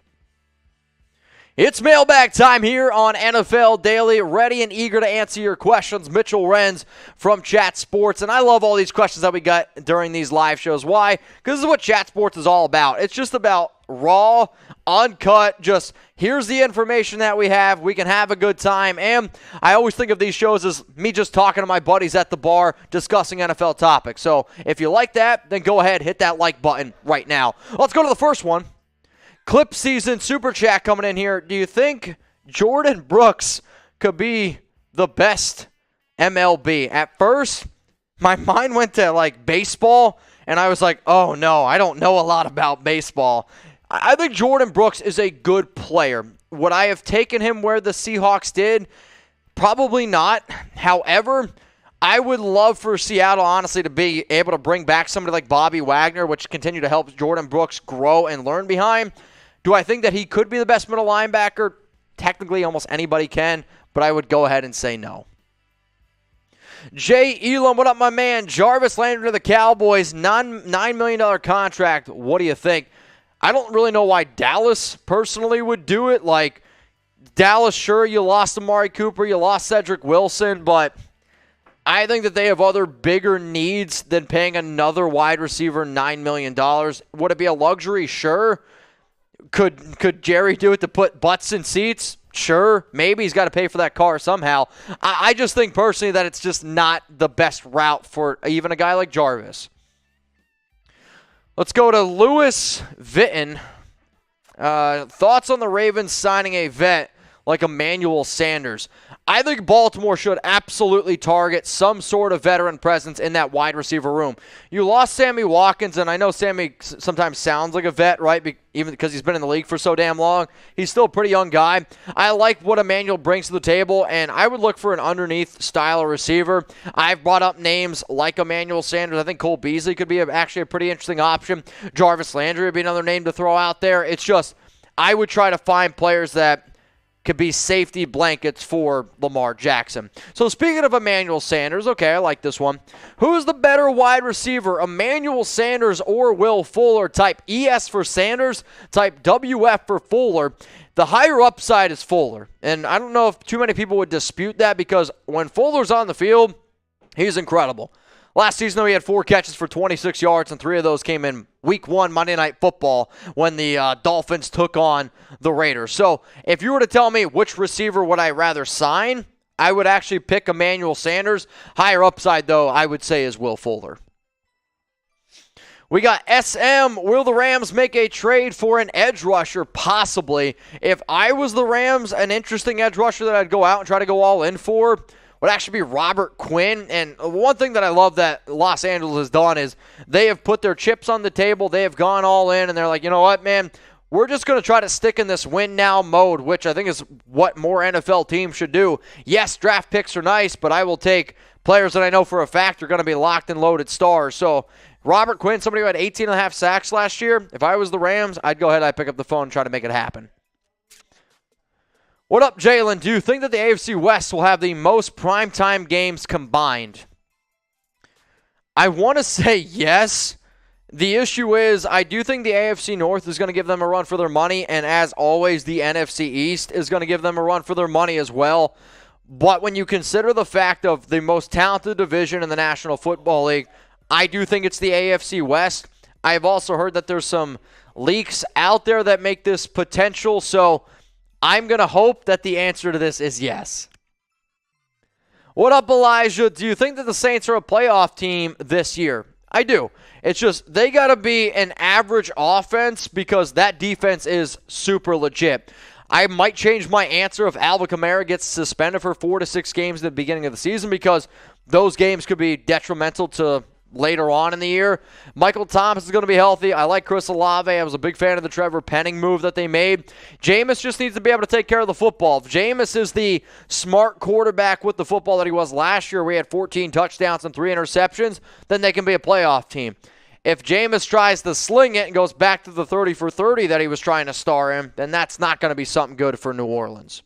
It's mailbag time here on NFL Daily. Ready and eager to answer your questions. Mitchell Renz from Chat Sports. And I love all these questions that we got during these live shows. Why? Because this is what Chat Sports is all about. It's just about raw, uncut, just here's the information that we have. We can have a good time. And I always think of these shows as me just talking to my buddies at the bar discussing NFL topics. So if you like that, then go ahead, hit that like button right now. Let's go to the first one. Clip Season Super Chat coming in here. Do you think Jordan Brooks could be the best MLB? At first, my mind went to like baseball, and I was like, oh no, I don't know a lot about baseball. I think Jordan Brooks is a good player. Would I have taken him where the Seahawks did? Probably not. However, I would love for Seattle, honestly, to be able to bring back somebody like Bobby Wagner, which continue to help Jordan Brooks grow and learn behind. Do I think that he could be the best middle linebacker? Technically, almost anybody can, but I would go ahead and say no. Jay Elam, what up, my man? Jarvis Landry to the Cowboys, $9 million contract. What do you think? I don't really know why Dallas personally would do it. Like, Dallas, sure, you lost Amari Cooper, you lost Cedric Wilson, but I think that they have other bigger needs than paying another wide receiver $9 million. Would it be a luxury? Sure. Could Jerry do it to put butts in seats? Sure. Maybe he's got to pay for that car somehow. I just think personally that it's just not the best route for even a guy like Jarvis. Let's go to Lewis Vitton. Thoughts on the Ravens signing a vet like Emmanuel Sanders? I think Baltimore should absolutely target some sort of veteran presence in that wide receiver room. You lost Sammy Watkins, and I know Sammy sometimes sounds like a vet, right? Even because he's been in the league for so damn long. He's still a pretty young guy. I like what Emmanuel brings to the table, and I would look for an underneath style of receiver. I've brought up names like Emmanuel Sanders. I think Cole Beasley could be actually a pretty interesting option. Jarvis Landry would be another name to throw out there. It's just, I would try to find players that could be safety blankets for Lamar Jackson. So speaking of Emmanuel Sanders, okay, I like this one. Who's the better wide receiver, Emmanuel Sanders or Will Fuller? Type ES for Sanders, type WF for Fuller. The higher upside is Fuller. And I don't know if too many people would dispute that because when Fuller's on the field, he's incredible. Last season, though, he had 4 catches for 26 yards, and 3 of those came in Week 1 Monday Night Football when the Dolphins took on the Raiders. So if you were to tell me which receiver would I rather sign, I would actually pick Emmanuel Sanders. Higher upside, though, I would say is Will Fuller. We got SM. Will the Rams make a trade for an edge rusher? Possibly. If I was the Rams, an interesting edge rusher that I'd go out and try to go all in for would actually be Robert Quinn. And one thing that I love that Los Angeles has done is they have put their chips on the table. They have gone all in, and they're like, you know what, man? We're just going to try to stick in this win-now mode, which I think is what more NFL teams should do. Yes, draft picks are nice, but I will take players that I know for a fact are going to be locked and loaded stars. So Robert Quinn, somebody who had 18.5 sacks last year, if I was the Rams, I'd go ahead and I'd pick up the phone and try to make it happen. What up, Jalen? Do you think that the AFC West will have the most primetime games combined? I want to say yes. The issue is I do think the AFC North is going to give them a run for their money, and as always, the NFC East is going to give them a run for their money as well. But when you consider the fact of the most talented division in the National Football League, I do think it's the AFC West. I have also heard that there's some leaks out there that make this potential, so I'm going to hope that the answer to this is yes. What up, Elijah? Do you think that the Saints are a playoff team this year? I do. It's just they got to be an average offense because that defense is super legit. I might change my answer if Alvin Kamara gets suspended for 4 to 6 games at the beginning of the season because those games could be detrimental to later on in the year. Michael Thomas is going to be healthy. I like Chris Olave. I was a big fan of the Trevor Penning move that they made. Jameis just needs to be able to take care of the football. If Jameis is the smart quarterback with the football that he was last year, where he had 14 touchdowns and 3 interceptions, then they can be a playoff team. If Jameis tries to sling it and goes back to the 30 for 30 that he was trying to star in, then that's not going to be something good for New Orleans.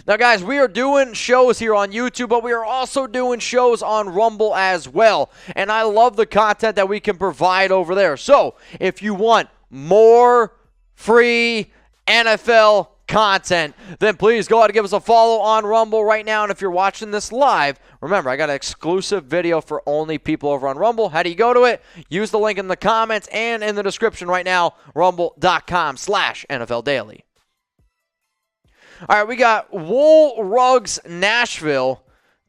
Now, guys, we are doing shows here on YouTube, but we are also doing shows on Rumble as well. And I love the content that we can provide over there. So, if you want more free NFL content, then please go ahead and give us a follow on Rumble right now. And if you're watching this live, remember, I got an exclusive video for only people over on Rumble. How do you go to it? Use the link in the comments and in the description right now, rumble.com/NFL Daily. All right, we got Wool Rugs Nashville.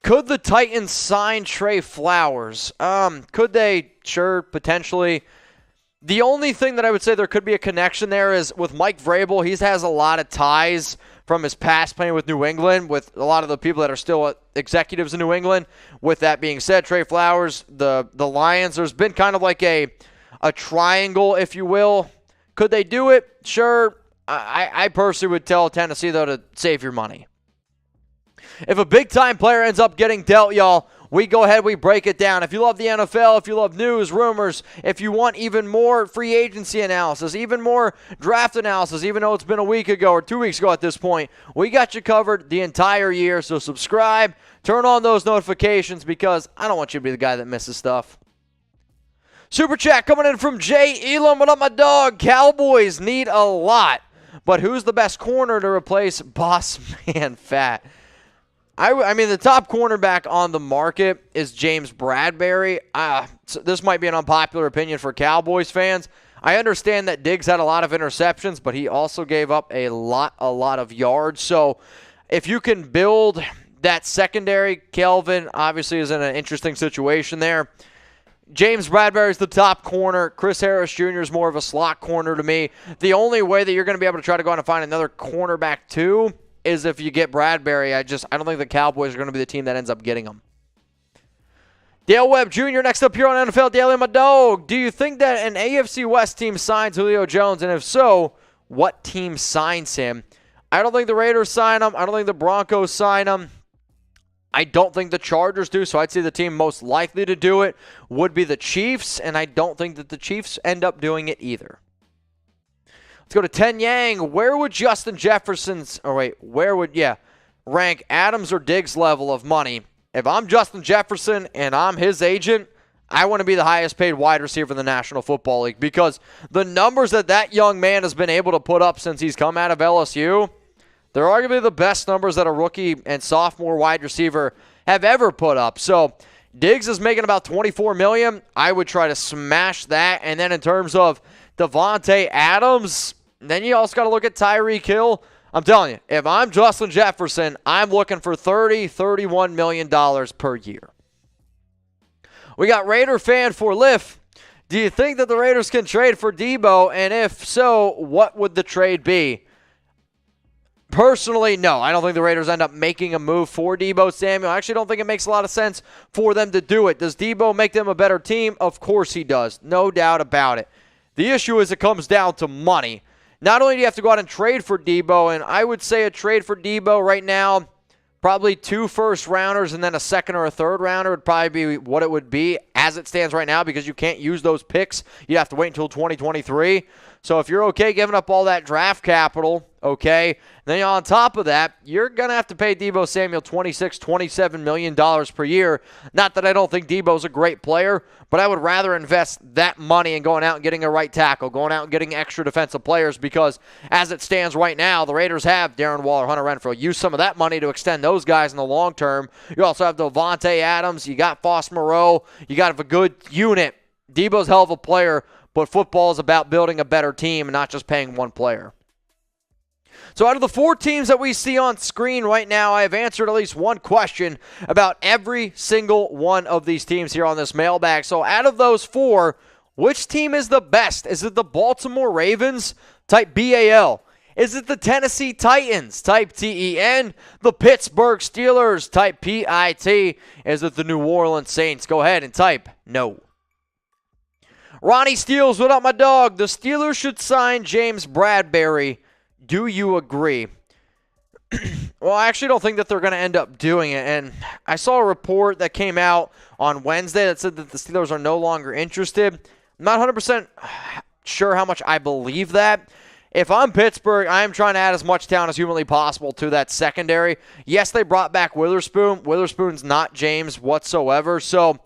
Could the Titans sign Trey Flowers? Could they? Sure, potentially. The only thing that I would say there could be a connection there is with Mike Vrabel. He has a lot of ties from his past playing with New England, with a lot of the people that are still executives in New England. With that being said, Trey Flowers, the Lions, there's been kind of like a triangle, if you will. Could they do it? Sure. I personally would tell Tennessee, though, to save your money. If a big-time player ends up getting dealt, y'all, we go ahead, we break it down. If you love the NFL, if you love news, rumors, if you want even more free agency analysis, even more draft analysis, even though it's been a week ago or 2 weeks ago at this point, we got you covered the entire year. So subscribe, turn on those notifications because I don't want you to be the guy that misses stuff. Super chat coming in from Jay Elam. What up, my dog? Cowboys need a lot. But who's the best corner to replace Boss Man Fat? I mean, the top cornerback on the market is James Bradberry. So this might be an unpopular opinion for Cowboys fans. I understand that Diggs had a lot of interceptions, but he also gave up a lot of yards. So if you can build that secondary, Kelvin obviously is in an interesting situation there. James Bradberry is the top corner. Chris Harris Jr. is more of a slot corner to me. The only way that you're going to be able to try to go out and find another cornerback too is if you get Bradberry. I don't think the Cowboys are going to be the team that ends up getting him. Dale Webb Jr. next up here on NFL Daily. My dog, do you think that an AFC West team signs Julio Jones? And if so, what team signs him? I don't think the Raiders sign him. I don't think the Broncos sign him. I don't think the Chargers do, so I'd say the team most likely to do it would be the Chiefs, and I don't think that the Chiefs end up doing it either. Let's go to Ten Yang. Where would Justin Jefferson's, rank Adams or Diggs' level of money? If I'm Justin Jefferson and I'm his agent, I want to be the highest paid wide receiver in the National Football League because the numbers that young man has been able to put up since he's come out of LSU, they're arguably the best numbers that a rookie and sophomore wide receiver have ever put up. So Diggs is making about $24 million. I would try to smash that. And then in terms of Devontae Adams, then you also got to look at Tyreek Hill. I'm telling you, if I'm Justin Jefferson, I'm looking for $31 million per year. We got Raider fan for Liff. Do you think that the Raiders can trade for Deebo? And if so, what would the trade be? Personally, no. I don't think the Raiders end up making a move for Deebo Samuel. I actually don't think it makes a lot of sense for them to do it. Does Deebo make them a better team? Of course he does. No doubt about it. The issue is it comes down to money. Not only do you have to go out and trade for Deebo, and I would say a trade for Deebo right now, probably 2 first-rounders and then a second or a third-rounder would probably be what it would be as it stands right now because you can't use those picks. You have to wait until 2023. So if you're okay giving up all that draft capital, okay? Then on top of that, you're going to have to pay Deebo Samuel $26, $27 million per year. Not that I don't think Deebo's a great player, but I would rather invest that money in going out and getting a right tackle, going out and getting extra defensive players, because as it stands right now, the Raiders have Darren Waller, Hunter Renfrow. Use some of that money to extend those guys in the long term. You also have Devontae Adams. You got Foss Moreau. You got a good unit. Deebo's a hell of a player, but football is about building a better team and not just paying one player. So out of the 4 teams that we see on screen right now, I have answered at least one question about every single one of these teams here on this mailbag. So out of those 4, which team is the best? Is it the Baltimore Ravens? Type BAL. Is it the Tennessee Titans? Type TEN. The Pittsburgh Steelers? Type PIT. Is it the New Orleans Saints? Go ahead and type no. Ronnie Steele, what up, my dog? The Steelers should sign James Bradberry. Do you agree? Well, I actually don't think that they're going to end up doing it. And I saw a report that came out on Wednesday that said that the Steelers are no longer interested. I'm not 100% sure how much I believe that. If I'm Pittsburgh, I am trying to add as much talent as humanly possible to that secondary. Yes, they brought back Witherspoon. Witherspoon's not James whatsoever. So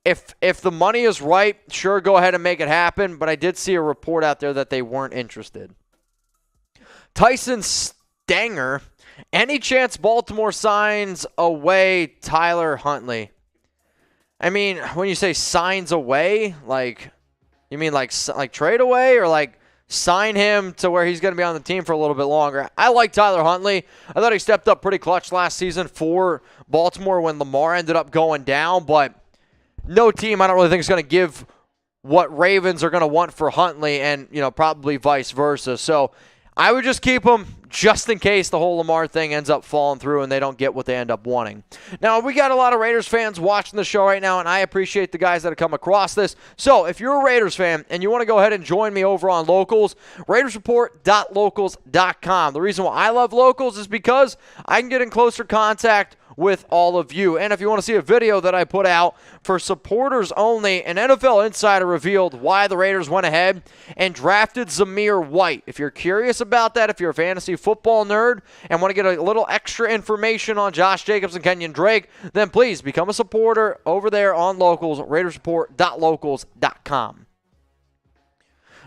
if the money is right, sure, go ahead and make it happen. But I did see a report out there that they weren't interested. Tyson Stanger, any chance Baltimore signs away Tyler Huntley? I mean, when you say signs away, like, you mean like trade away, or like sign him to where he's going to be on the team for a little bit longer? I like Tyler Huntley. I thought he stepped up pretty clutch last season for Baltimore when Lamar ended up going down, but no team I don't really think is going to give what Ravens are going to want for Huntley, and, you know, probably vice versa. So I would just keep him just in case the whole Lamar thing ends up falling through and they don't get what they end up wanting. Now, we got a lot of Raiders fans watching the show right now, and I appreciate the guys that have come across this. So if you're a Raiders fan and you want to go ahead and join me over on Locals, RaidersReport.locals.com. The reason why I love Locals is because I can get in closer contact with all of you. And if you want to see a video that I put out for supporters only, an NFL insider revealed why the Raiders went ahead and drafted Zamir White. If you're curious about that, if you're a fantasy football nerd and want to get a little extra information on Josh Jacobs and Kenyon Drake, then please become a supporter over there on Locals, RaidersReport.locals.com.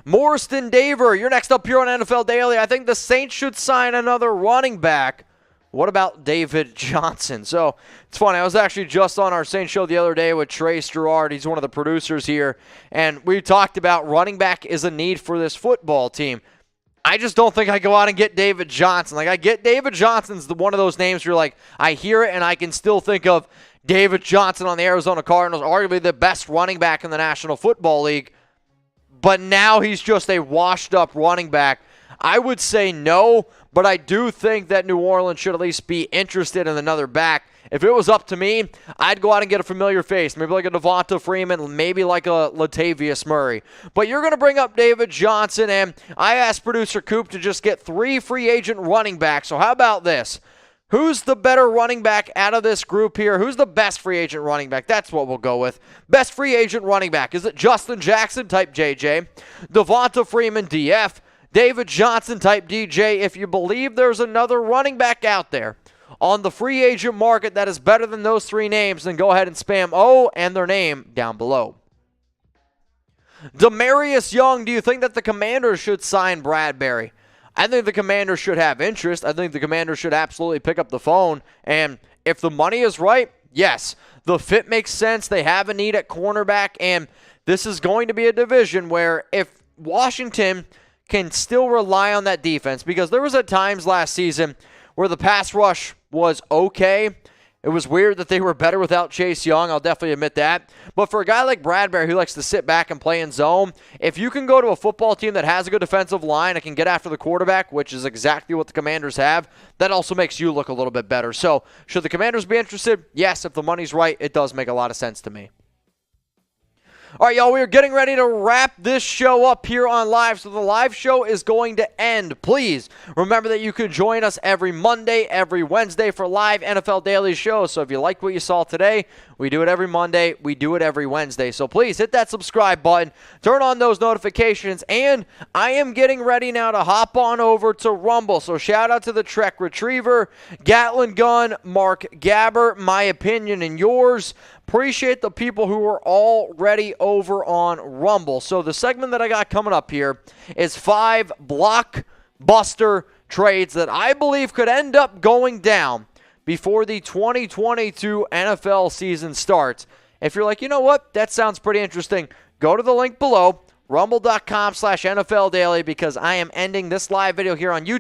Morriston Daver, you're next up here on NFL Daily. I think the Saints should sign another running back. What about David Johnson? So, it's funny. I was actually just on our Saints show the other day with Trey Gerard. He's one of the producers here. And we talked about running back is a need for this football team. I just don't think I go out and get David Johnson. Like, I get David Johnson's one of those names where you're like, I hear it and I can still think of David Johnson on the Arizona Cardinals, arguably the best running back in the National Football League. But now he's just a washed-up running back. I would say no, but I do think that New Orleans should at least be interested in another back. If it was up to me, I'd go out and get a familiar face, maybe like a Devonta Freeman, maybe like a Latavius Murray. But you're going to bring up David Johnson, and I asked producer Coop to just get 3 free agent running backs. So how about this? Who's the better running back out of this group here? Who's the best free agent running back? That's what we'll go with. Best free agent running back. Is it Justin Jackson, type JJ? Devonta Freeman, DF? David Johnson, type DJ. If you believe there's another running back out there on the free agent market that is better than those 3 names, then go ahead and spam O and their name down below. Demarius Young, do you think that the Commanders should sign Bradberry? I think the Commanders should have interest. I think the Commanders should absolutely pick up the phone. And if the money is right, yes. The fit makes sense. They have a need at cornerback. And this is going to be a division where if Washington can still rely on that defense, because there was at times last season where the pass rush was okay. It was weird that they were better without Chase Young. I'll definitely admit that. But for a guy like Bradberry who likes to sit back and play in zone, if you can go to a football team that has a good defensive line and can get after the quarterback, which is exactly what the Commanders have, that also makes you look a little bit better. So should the Commanders be interested? Yes, if the money's right, it does make a lot of sense to me. All right, y'all, we are getting ready to wrap this show up here on live, so the live show is going to end. Please remember that you can join us every Monday, every Wednesday for live NFL Daily shows. So if you liked what you saw today, we do it every Monday, we do it every Wednesday. So please hit that subscribe button, turn on those notifications, and I am getting ready now to hop on over to Rumble. So shout out to the Trek Retriever, Gatlin Gun, Mark Gabber, my opinion and yours. Appreciate the people who are already over on Rumble. So the segment that I got coming up here is 5 blockbuster trades that I believe could end up going down before the 2022 NFL season starts. If you're like, you know what, that sounds pretty interesting, go to the link below, rumble.com/NFL Daily, because I am ending this live video here on YouTube